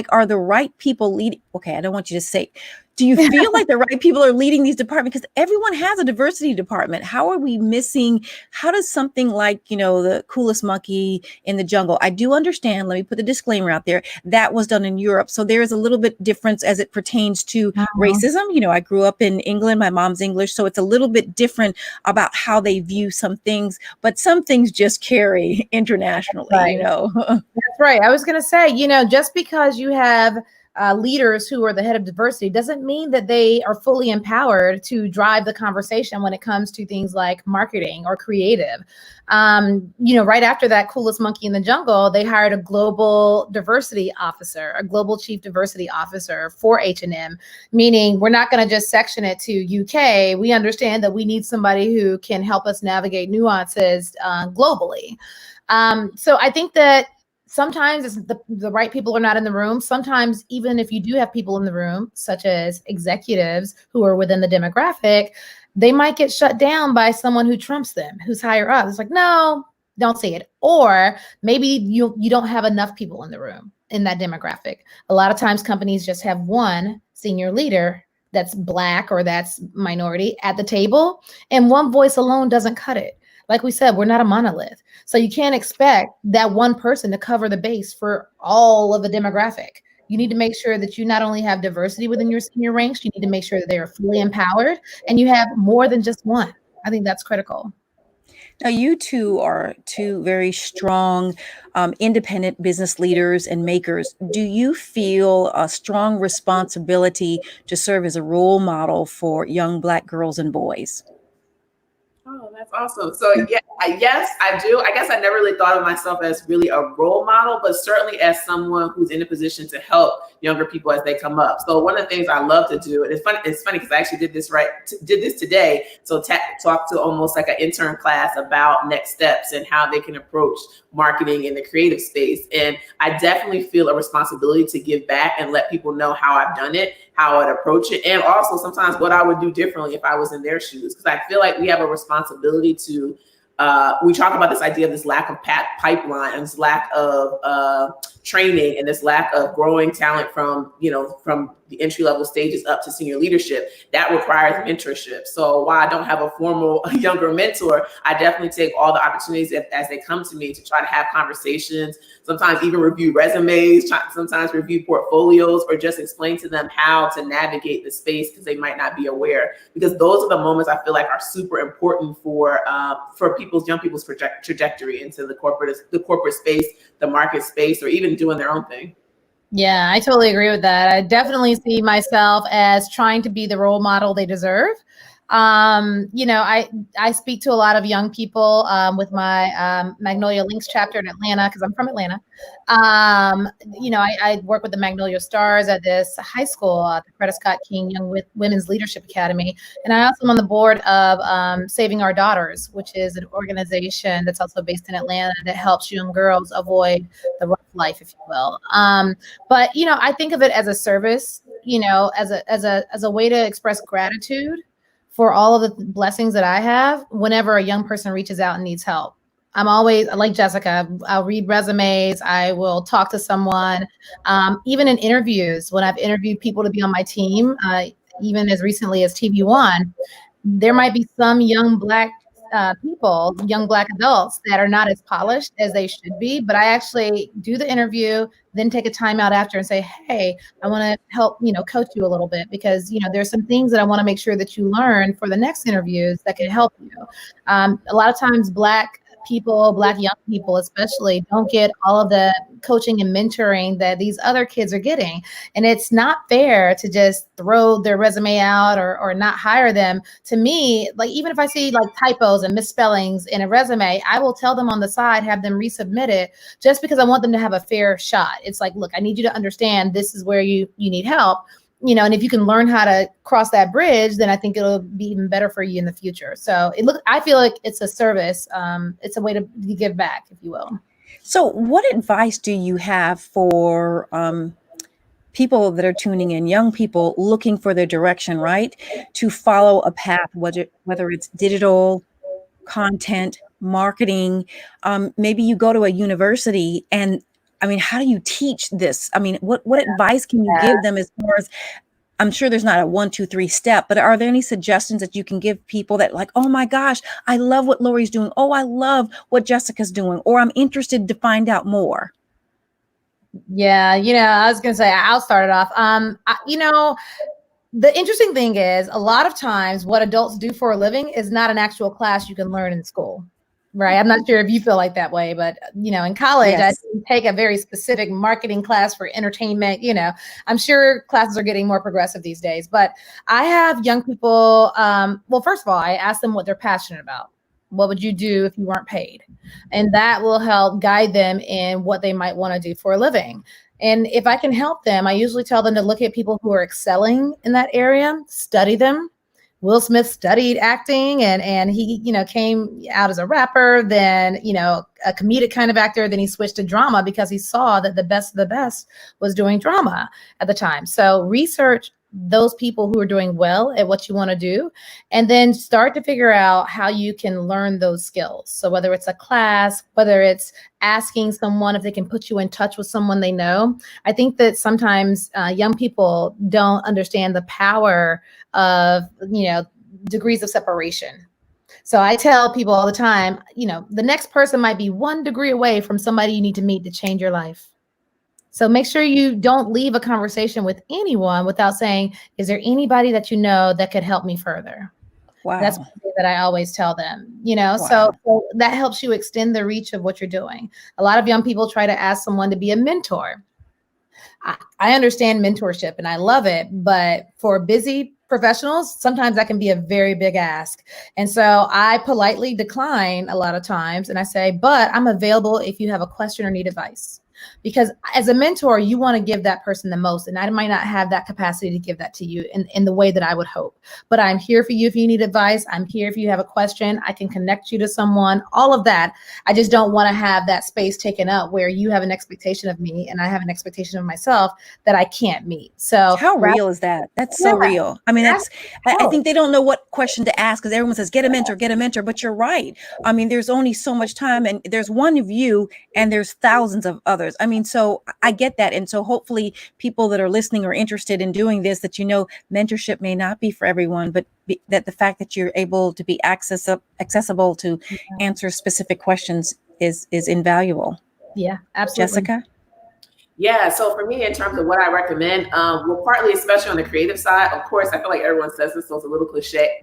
Are the right people leading? Okay, I don't want you to say, do you feel like the right people are leading these departments? Because everyone has a diversity department. How are we missing? How does something like, the coolest monkey in the jungle? I do understand. Let me put the disclaimer out there. That was done in Europe. So there is a little bit difference as it pertains to racism. I grew up in England. My mom's English. So it's a little bit different about how they view some things. But some things just carry internationally, That's right. I was going to say, just because you have leaders who are the head of diversity doesn't mean that they are fully empowered to drive the conversation when it comes to things like marketing or creative. Right after that coolest monkey in the jungle, they hired a global diversity officer, a global chief diversity officer for H&M, meaning we're not going to just section it to UK. We understand that we need somebody who can help us navigate nuances globally. So I think that sometimes the right people are not in the room. Sometimes, even if you do have people in the room, such as executives who are within the demographic, they might get shut down by someone who trumps them, who's higher up. It's like, no, don't say it. Or maybe you don't have enough people in the room in that demographic. A lot of times companies just have one senior leader that's Black or that's minority at the table, and one voice alone doesn't cut it. Like we said, we're not a monolith. So you can't expect that one person to cover the base for all of the demographic. You need to make sure that you not only have diversity within your senior ranks, you need to make sure that they are fully empowered and you have more than just one. I think that's critical. Now, you two are two very strong, independent business leaders and makers. Do you feel a strong responsibility to serve as a role model for young Black girls and boys? Oh, that's awesome. So yeah, yes, I do. I guess I never really thought of myself as really a role model, but certainly as someone who's in a position to help younger people as they come up. So one of the things I love to do, and it's funny because I actually did this today. So talk to almost like an intern class about next steps and how they can approach marketing in the creative space. And I definitely feel a responsibility to give back and let people know how I've done it, how I'd approach it, and also sometimes what I would do differently if I was in their shoes. Because I feel like we have a responsibility to, we talk about this idea of this lack of pipeline and this lack of training and this lack of growing talent from the entry-level stages up to senior leadership. That requires mentorship. So while I don't have a formal younger mentor, I definitely take all the opportunities as they come to me to try to have conversations, sometimes even review resumes, sometimes review portfolios, or just explain to them how to navigate the space because they might not be aware. Because those are the moments I feel like are super important for young people's trajectory into the corporate space, the market space, or even doing their own thing. Yeah, I totally agree with that. I definitely see myself as trying to be the role model they deserve. I speak to a lot of young people with my Magnolia Links chapter in Atlanta because I'm from Atlanta. I work with the Magnolia Stars at this high school, the Coretta Scott King Young Women's Leadership Academy. And I also am on the board of Saving Our Daughters, which is an organization that's also based in Atlanta that helps young girls avoid the rough life, if you will. But I think of it as a service, as a way to express gratitude for all of the blessings that I have whenever a young person reaches out and needs help. I'm always, like Jessica, I'll read resumes. I will talk to someone, even in interviews, when I've interviewed people to be on my team, even as recently as TV One, there might be some young Black people, young Black adults that are not as polished as they should be, but I actually do the interview, then take a time out after and say, hey, I want to help, coach you a little bit because, there's some things that I want to make sure that you learn for the next interviews that can help you. A lot of times Black people, Black young people especially, don't get all of the coaching and mentoring that these other kids are getting. And it's not fair to just throw their resume out or not hire them. To me, like even if I see like typos and misspellings in a resume, I will tell them on the side, have them resubmit it just because I want them to have a fair shot. It's like, look, I need you to understand this is where you need help. And if you can learn how to cross that bridge, then I think it'll be even better for you in the future. So I feel like it's a service. It's a way to give back, if you will. So what advice do you have for people that are tuning in, young people looking for their direction, right? To follow a path, whether it's digital content, marketing, maybe you go to a university and how do you teach this? What advice can you give them as far as, I'm sure there's not a 1, 2, 3 step, but are there any suggestions that you can give people that like, oh my gosh, I love what Lori's doing. Oh, I love what Jessica's doing, or I'm interested to find out more. Yeah. I was going to say, I'll start it off. The interesting thing is a lot of times what adults do for a living is not an actual class you can learn in school. Right. I'm not sure if you feel like that way, but, in college, yes. I didn't take a very specific marketing class for entertainment. I'm sure classes are getting more progressive these days, but I have young people. Well, first of all, I ask them what they're passionate about. What would you do if you weren't paid? And that will help guide them in what they might want to do for a living. And if I can help them, I usually tell them to look at people who are excelling in that area, study them. Will Smith studied acting and he, came out as a rapper, then, a comedic kind of actor. Then he switched to drama because he saw that the best of the best was doing drama at the time. So research those people who are doing well at what you want to do, and then start to figure out how you can learn those skills. So whether it's a class, whether it's asking someone if they can put you in touch with someone they know. I think that sometimes young people don't understand the power of, degrees of separation. So I tell people all the time, the next person might be 1 degree away from somebody you need to meet to change your life. So make sure you don't leave a conversation with anyone without saying, is there anybody that you know that could help me further? Wow. That's something that I always tell them, you know, Wow. so that helps you extend the reach of what you're doing. A lot of young people try to ask someone to be a mentor. I understand mentorship and I love it, but for busy professionals, sometimes that can be a very big ask. And so I politely decline a lot of times and I say, but I'm available if you have a question or need advice. Because as a mentor, you want to give that person the most. And I might not have that capacity to give that to you in the way that I would hope. But I'm here for you if you need advice. I'm here if you have a question. I can connect you to someone, all of that. I just don't want to have that space taken up where you have an expectation of me and I have an expectation of myself that I can't meet. So how real is that? That's so real. I mean, I think they don't know what question to ask because everyone says, get a mentor, but you're right. I mean, there's only so much time and there's one of you and there's thousands of others. I mean, so I get that. And so hopefully people that are listening are interested in doing this, that, you know, mentorship may not be for everyone, but that the fact that you're able to be accessible to answer specific questions is invaluable. Yeah, absolutely. Jessica? Yeah, so for me, in terms of what I recommend, well, partly, especially on the creative side, of course, I feel like everyone says this, so it's a little cliche,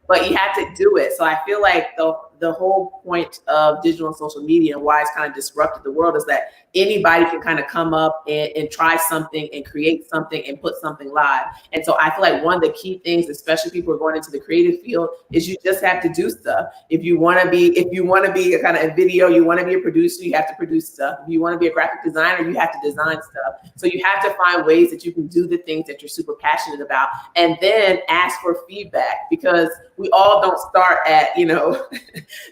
but you have to do it. So I feel like the whole point of digital and social media and why it's kind of disrupted the world is that anybody can kind of come up and try something and create something and put something live. And so I feel like one of the key things, especially people who are going into the creative field, is you just have to do stuff. If you want to be a kind of a video, you want to be a producer, you have to produce stuff. If you want to be a graphic designer, you have to design stuff. So you have to find ways that you can do the things that you're super passionate about, and then ask for feedback, because we all don't start at, you know,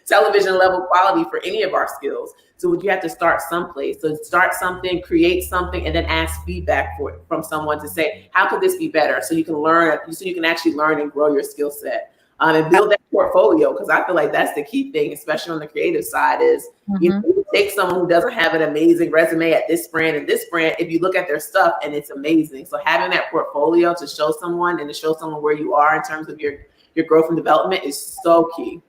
television level quality for any of our skills. So you have to start someplace. So start something, create something, and then ask feedback from someone to say, how could this be better? So you can learn, so you can actually learn and grow your skill set. And build that portfolio, because I feel like that's the key thing, especially on the creative side, is you know, you take someone who doesn't have an amazing resume at this brand and this brand, if you look at their stuff and it's amazing. So having that portfolio to show someone and to show someone where you are in terms of your growth and development is so key.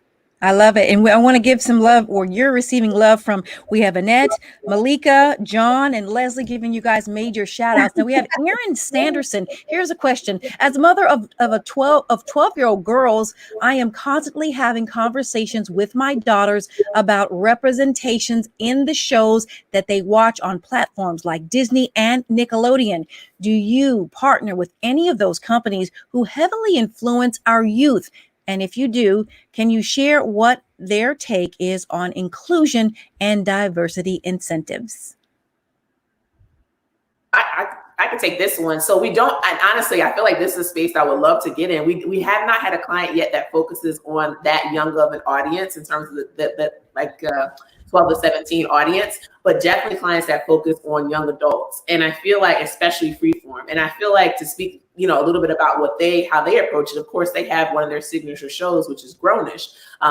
I love it. And I want to give some love, or you're receiving love from, we have Annette, Malika, John, and Leslie giving you guys major shout outs. Now we have Erin Sanderson. Here's a question. As a mother of 12-year-old girls, I am constantly having conversations with my daughters about representations in the shows that they watch on platforms like Disney and Nickelodeon. Do you partner with any of those companies who heavily influence our youth? And if you do, can you share what their take is on inclusion and diversity incentives? I can take this one. So we don't, and honestly, I feel like this is a space I would love to get in. We have not had a client yet that focuses on that young of an audience in terms of the 12 to 17 audience, but definitely clients that focus on young adults. And I feel like, especially Freeform. And I feel like, to speak, you know, a little bit about how they approach it. Of course, they have one of their signature shows, which is Grownish,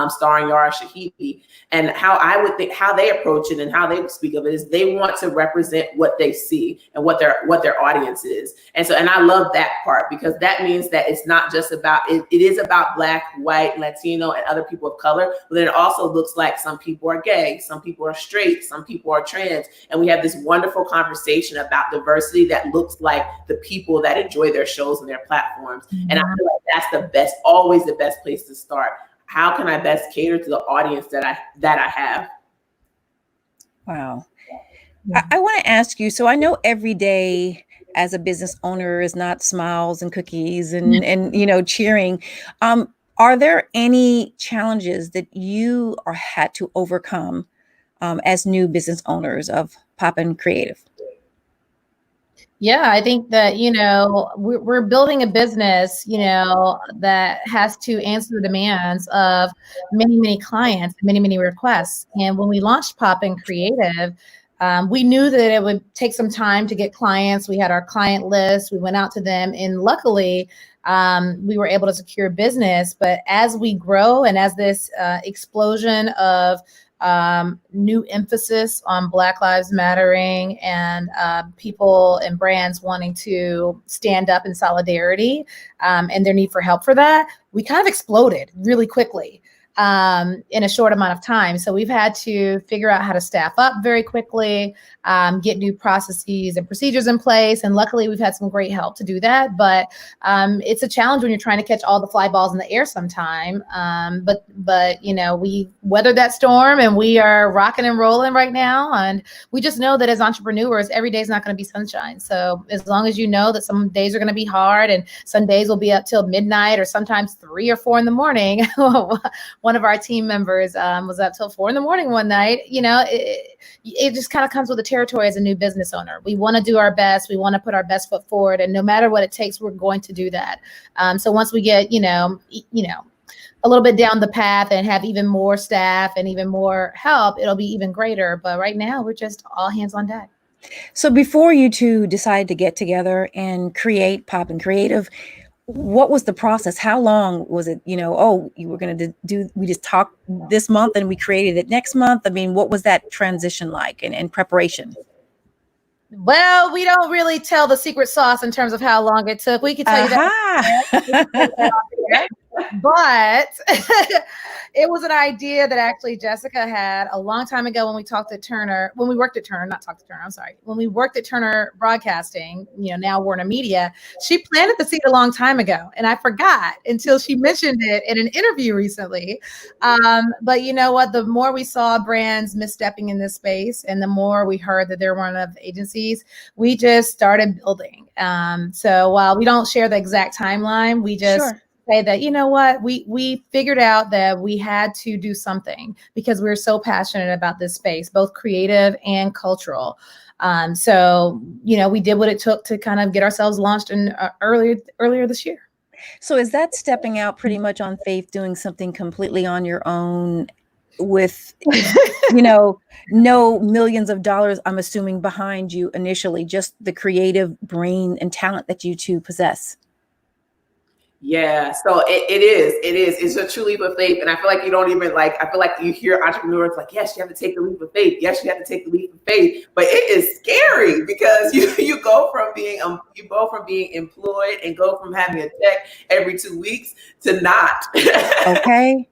starring Yara Shahidi. And how I would think how they approach it and how they speak of it is they want to represent what they see and what their audience is. And so, and I love that part, because that means that it's not just about, it is about Black, white, Latino, and other people of color, but then it also looks like some people are gay, some people are straight, some people are trans. And we have this wonderful conversation about diversity that looks like the people that enjoy their shows and their platforms. And I feel like that's always the best place to start. How can I best cater to the audience that I have? Wow. I want to ask you, so I know every day as a business owner is not smiles and cookies and you know, cheering. Are there any challenges that you had to overcome as new business owners of Poppin Creative? Yeah, I think that, you know, we're building a business, you know, that has to answer the demands of many, many clients, many, many requests. And when we launched Poppin Creative, we knew that it would take some time to get clients. We had our client list. We went out to them, and luckily, we were able to secure business. But as we grow, and as this explosion of new emphasis on Black Lives Mattering and people and brands wanting to stand up in solidarity and their need for help for that, we kind of exploded really quickly. in a short amount of time. So we've had to figure out how to staff up very quickly, get new processes and procedures in place. And luckily we've had some great help to do that. But it's a challenge when you're trying to catch all the fly balls in the air sometime. But you know, we weathered that storm and we are rocking and rolling right now. And we just know that as entrepreneurs, every day is not going to be sunshine. So as long as you know that some days are going to be hard and some days will be up till midnight or sometimes 3 or 4 in the morning. One of our team members was up till 4 in the morning one night. You know, it just kind of comes with the territory as a new business owner. We want to do our best. We want to put our best foot forward. And no matter what it takes, we're going to do that. So once we get, you know, a little bit down the path and have even more staff and even more help, it'll be even greater. But right now, we're just all hands on deck. So before you two decided to get together and create Poppin Creative, what was the process? How long was it? You know, oh, you were going to do, we just talked this month and we created it next month. I mean, what was that transition like and preparation? Well, we don't really tell the secret sauce in terms of how long it took. We can tell you that. But it was an idea that actually Jessica had a long time ago when we talked at Turner, when we worked at Turner, not talked to Turner, I'm sorry. When we worked at Turner Broadcasting, you know, now Warner Media, she planted the seed a long time ago. And I forgot until she mentioned it in an interview recently. But you know what, the more we saw brands misstepping in this space and the more we heard that there weren't enough agencies, we just started building. So while we don't share the exact timeline, we just say that, you know what, we figured out that we had to do something because we're so passionate about this space, both creative and cultural. So, you know, we did what it took to kind of get ourselves launched in earlier this year. So is that stepping out pretty much on faith, doing something completely on your own with, you know, no millions of dollars, I'm assuming, behind you initially, just the creative brain and talent that you two possess? Yeah, so it is. It's a true leap of faith. And I feel like you don't even I feel like you hear entrepreneurs like, yes, you have to take the leap of faith. Yes, you have to take the leap of faith. But it is scary because you go from being employed and go from having a check every 2 weeks to not. Okay.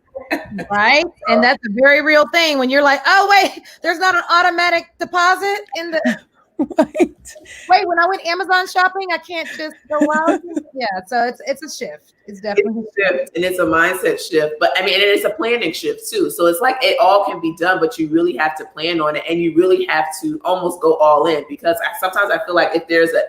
Right. And that's a very real thing when you're like, oh, wait, there's not an automatic deposit in the. Right. Wait, when I went Amazon shopping, I can't just go out. Yeah, so it's a shift. It's definitely a shift, and it's a mindset shift. But I mean, and it's a planning shift too. So it's like it all can be done, but you really have to plan on it, and you really have to almost go all in because sometimes I feel like if there's an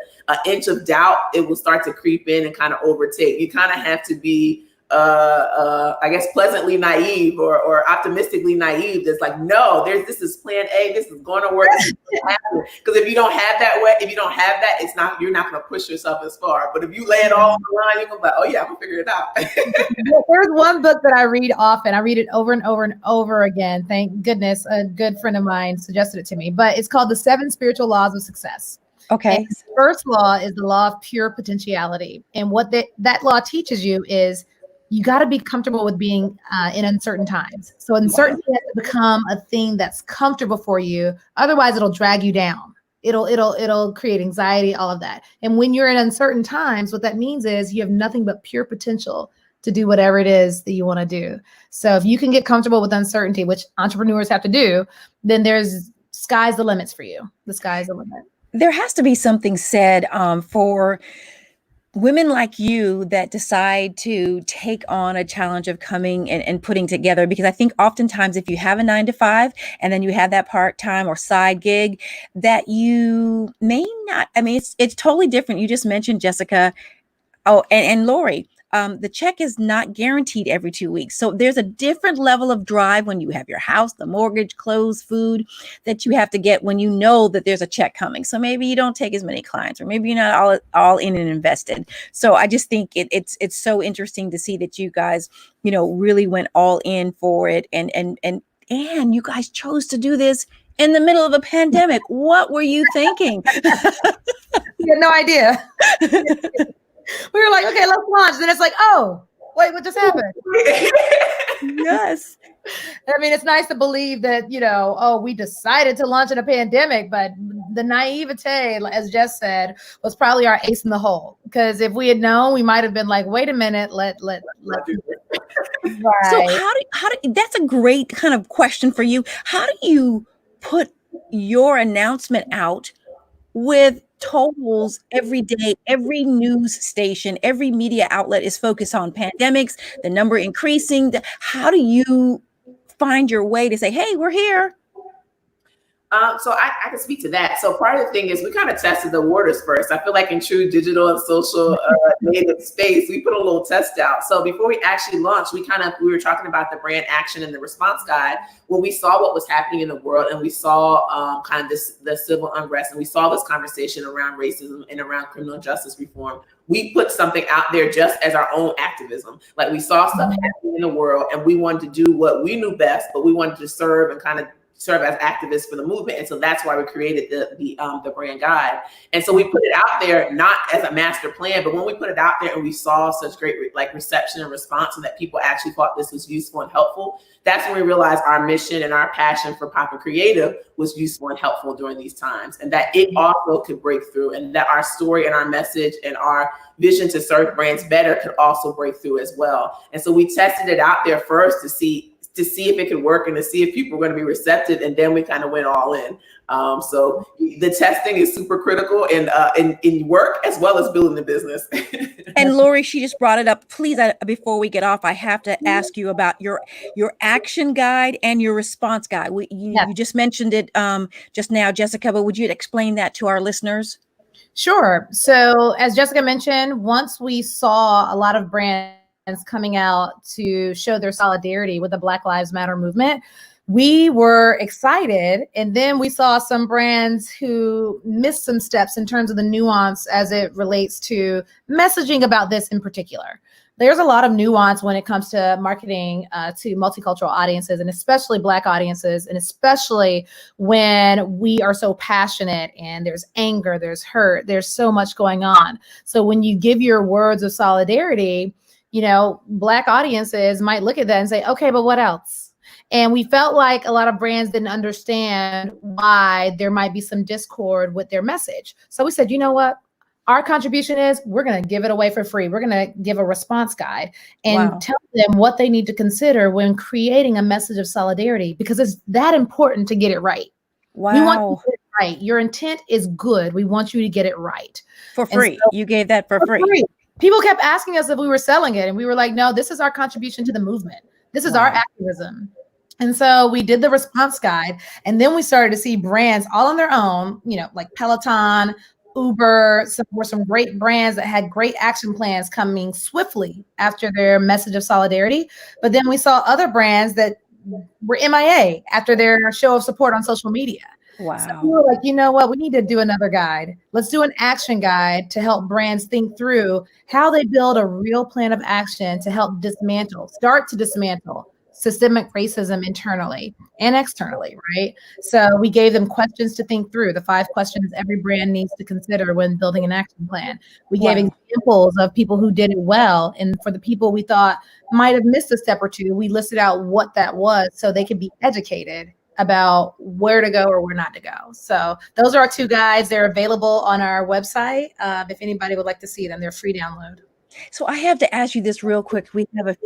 inch of doubt, it will start to creep in and kind of overtake. You kind of have to be I guess pleasantly naive or optimistically naive. That's like, no, this is plan A. This is going to work. Because if you don't have that, you're not going to push yourself as far. But if you lay it all on the line, you're going to be like, oh yeah, I'm going to figure it out. There's one book that I read often. I read it over and over and over again. Thank goodness, a good friend of mine suggested it to me. But it's called The 7 Spiritual Laws of Success. Okay. And the first law is the law of pure potentiality. And what that law teaches you is you got to be comfortable with being in uncertain times. So uncertainty has to become a thing that's comfortable for you. Otherwise, it'll drag you down. It'll create anxiety, all of that. And when you're in uncertain times, what that means is you have nothing but pure potential to do whatever it is that you want to do. So if you can get comfortable with uncertainty, which entrepreneurs have to do, then there's sky's the limits for you. The sky's the limit. There has to be something said for women like you that decide to take on a challenge of coming and putting together, because I think oftentimes if you have a 9-to-5 and then you have that part-time or side gig that you may not, I mean, it's totally different. You just mentioned Jessica. Oh, and Lori, the check is not guaranteed every 2 weeks. So there's a different level of drive when you have your house, the mortgage, clothes, food that you have to get when you know that there's a check coming. So maybe you don't take as many clients, or maybe you're not all in and invested. So I just think it's so interesting to see that you guys, you know, really went all in for it. And you guys chose to do this in the middle of a pandemic. What were you thinking? You had no idea. We were like, okay, let's launch. Then it's like, oh, wait, what just happened? Yes. I mean, it's nice to believe that, you know, oh, we decided to launch in a pandemic, but the naivete, as Jess said, was probably our ace in the hole. Because if we had known, we might have been like, wait a minute, let So Right. how do that's a great kind of question for you. How do you put your announcement out with totals every day? Every news station, every media outlet is focused on pandemics, the number increasing. How do you find your way to say, hey, we're here? So I can speak to that. So part of the thing is we kind of tested the waters first. I feel like in true digital and social native space, we put a little test out. So before we actually launched, we were talking about the brand action and the response guide. When we saw what was happening in the world, and we saw the civil unrest, and we saw this conversation around racism and around criminal justice reform, we put something out there just as our own activism. Like we saw stuff happening in the world, and we wanted to do what we knew best, but we wanted to serve and kind of serve as activists for the movement. And so that's why we created the brand guide. And so we put it out there, not as a master plan, but when we put it out there and we saw such great reception and response, and that people actually thought this was useful and helpful, that's when we realized our mission and our passion for Poppin Creative was useful and helpful during these times, and that it also could break through, and that our story and our message and our vision to serve brands better could also break through as well. And so we tested it out there first to see if it could work and to see if people were going to be receptive, and then we kind of went all in. So the testing is super critical in work as well as building the business. And Lori, she just brought it up. Please, before we get off, I have to ask you about your action guide and your response guide. You just mentioned it just now, Jessica, but would you explain that to our listeners? Sure. So as Jessica mentioned, once we saw a lot of brands coming out to show their solidarity with the Black Lives Matter movement, we were excited. And then we saw some brands who missed some steps in terms of the nuance as it relates to messaging about this in particular. There's a lot of nuance when it comes to marketing to multicultural audiences, and especially Black audiences, and especially when we are so passionate and there's anger, there's hurt, there's so much going on. So when you give your words of solidarity, you know, Black audiences might look at that and say, okay, but what else? And we felt like a lot of brands didn't understand why there might be some discord with their message. So we said, you know what? Our contribution is we're going to give it away for free. We're going to give a response guide and tell them what they need to consider when creating a message of solidarity, because it's that important to get it right. Wow. We want you to get it right. Your intent is good. We want you to get it right. For free. So, you gave that for free. People kept asking us if we were selling it, and we were like, no, this is our contribution to the movement. This is our activism. And so we did the response guide, and then we started to see brands all on their own, you know, like Peloton, Uber, some great brands that had great action plans coming swiftly after their message of solidarity. But then we saw other brands that were MIA after their show of support on social media. Wow. So we were like, you know what? We need to do another guide. Let's do an action guide to help brands think through how they build a real plan of action to help start to dismantle systemic racism internally and externally, right? So we gave them questions to think through, the 5 questions every brand needs to consider when building an action plan. We gave examples of people who did it well. And for the people we thought might have missed a step or two, we listed out what that was so they could be educated about where to go or where not to go. So those are our 2 guides. They're available on our website. If anybody would like to see them, they're free download. So I have to ask you this real quick. We have a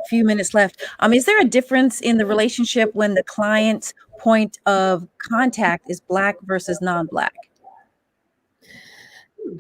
few minutes left. Is there a difference in the relationship when the client's point of contact is Black versus non-Black?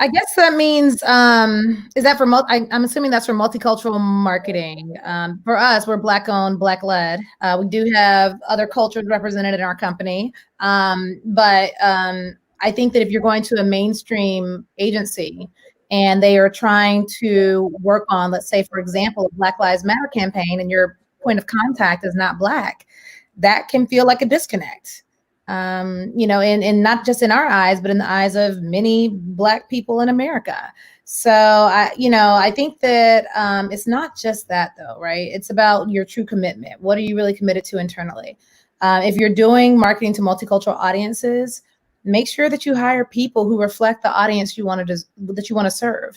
I guess that means, is that for, I'm assuming that's for multicultural marketing. For us, we're Black owned, Black led. We do have other cultures represented in our company. But I think that if you're going to a mainstream agency and they are trying to work on, let's say, for example, a Black Lives Matter campaign, and your point of contact is not Black, that can feel like a disconnect. You know, and not just in our eyes, but in the eyes of many Black people in America. So I think that it's not just that though, right? It's about your true commitment. What are you really committed to internally? If you're doing marketing to multicultural audiences, make sure that you hire people who reflect the audience you want to serve.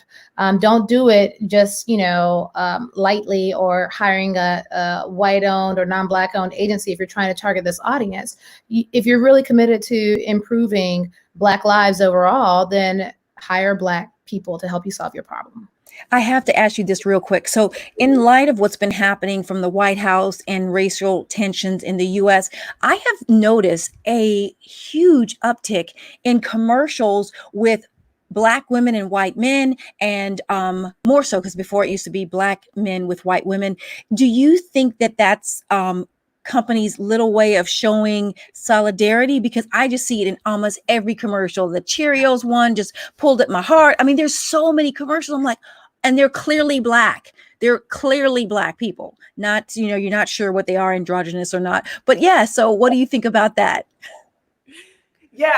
Don't do it just, lightly, or hiring a white-owned or non-Black-owned agency if you're trying to target this audience. If you're really committed to improving Black lives overall, then hire Black people to help you solve your problem. I have to ask you this real quick. So, in light of what's been happening from the White House and racial tensions in the US, I have noticed a huge uptick in commercials with Black women and white men, and more so because before it used to be Black men with white women. Do you think that that's company's little way of showing solidarity? Because I just see it in almost every commercial. The Cheerios one just pulled at my heart. I mean, there's so many commercials. I'm like, and they're clearly Black. They're clearly Black people. Not, you're not sure what they are, androgynous or not. But yeah, so what do you think about that? Yeah,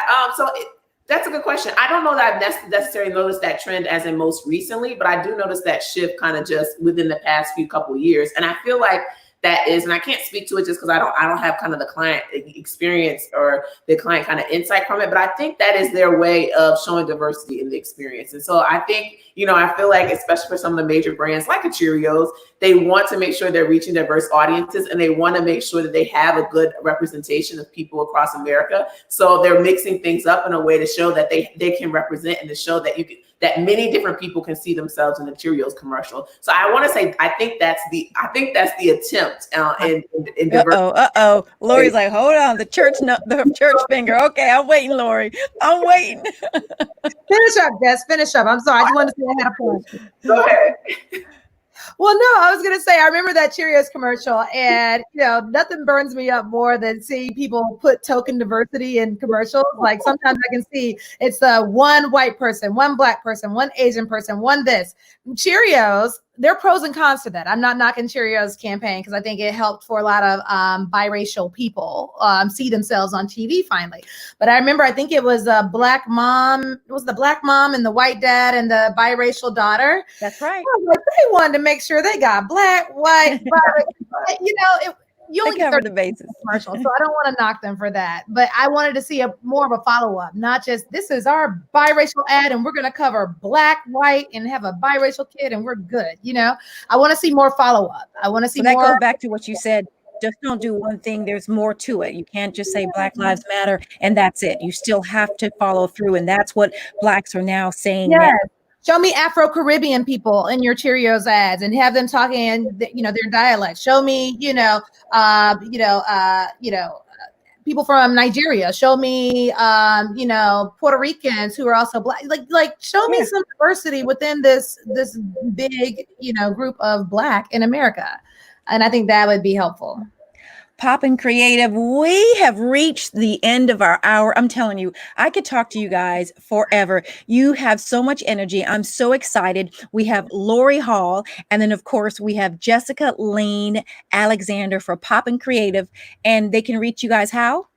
that's a good question. I don't know that I've necessarily noticed that trend as in most recently, but I do notice that shift kind of just within the past few couple of years. And I feel like that is, and I can't speak to it just because I don't have kind of the client experience or the client kind of insight from it, but I think that is their way of showing diversity in the experience. And so I think, I feel like, especially for some of the major brands like a Cheerios, they want to make sure they're reaching diverse audiences, and they want to make sure that they have a good representation of people across America. So they're mixing things up in a way to show that they can represent, and to show that that many different people can see themselves in the Cheerios commercial. So I want to say, I think that's the attempt in diversity. Lori's like, hold on, the church finger. Okay, I'm waiting, Lori. I'm waiting. Finish up, Jess. Finish up. I'm sorry. I just wanted to say I had a point. Go ahead. Well, no, I was going to say, I remember that Cheerios commercial, and, nothing burns me up more than seeing people put token diversity in commercials. Like, sometimes I can see it's one white person, one Black person, one Asian person, one this. Cheerios, there are pros and cons to that. I'm not knocking Cheerios campaign because I think it helped for a lot of biracial people see themselves on TV finally. But I remember, I think it was a Black mom. It was the Black mom and the white dad and the biracial daughter. That's right. They wanted to make sure they got Black, white, biracial. You only cover the bases. Commercial, so I don't want to knock them for that. But I wanted to see more of a follow-up, not just this is our biracial ad and we're going to cover Black, white, and have a biracial kid and we're good. I want to see more follow-up. I want to see more. That goes back to what you said. Just don't do one thing. There's more to it. You can't just say Black Lives Matter and that's it. You still have to follow through, and that's what Blacks are now saying. Yes. Show me Afro-Caribbean people in your Cheerios ads and have them talking in, their dialect. Show me, people from Nigeria. Show me, Puerto Ricans who are also Black. Like, show me some diversity within this big, group of Black in America. And I think that would be helpful. Poppin' Creative, we have reached the end of our hour. I'm telling you, I could talk to you guys forever. You have so much energy. I'm so excited. We have Lori Hall, and then of course we have Jessica Lane Alexander for Poppin' Creative, and they can reach you guys how?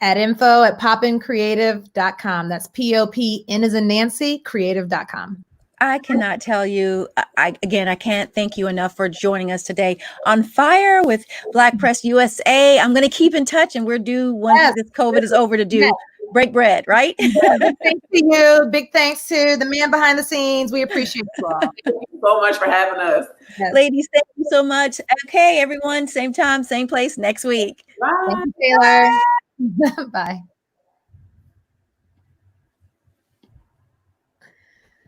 At info@poppincreative.com. That's POPN as in Nancy, creative.com. I cannot tell you, I can't thank you enough for joining us today on Fire with Black Press USA. I'm going to keep in touch, and we're due once this COVID is over to do break bread, right? Big thanks to you. Big thanks to the man behind the scenes. We appreciate you all. Thank you so much for having us. Yes. Ladies, thank you so much. Okay, everyone, same time, same place next week. Bye. Thank you, Taylor. Bye.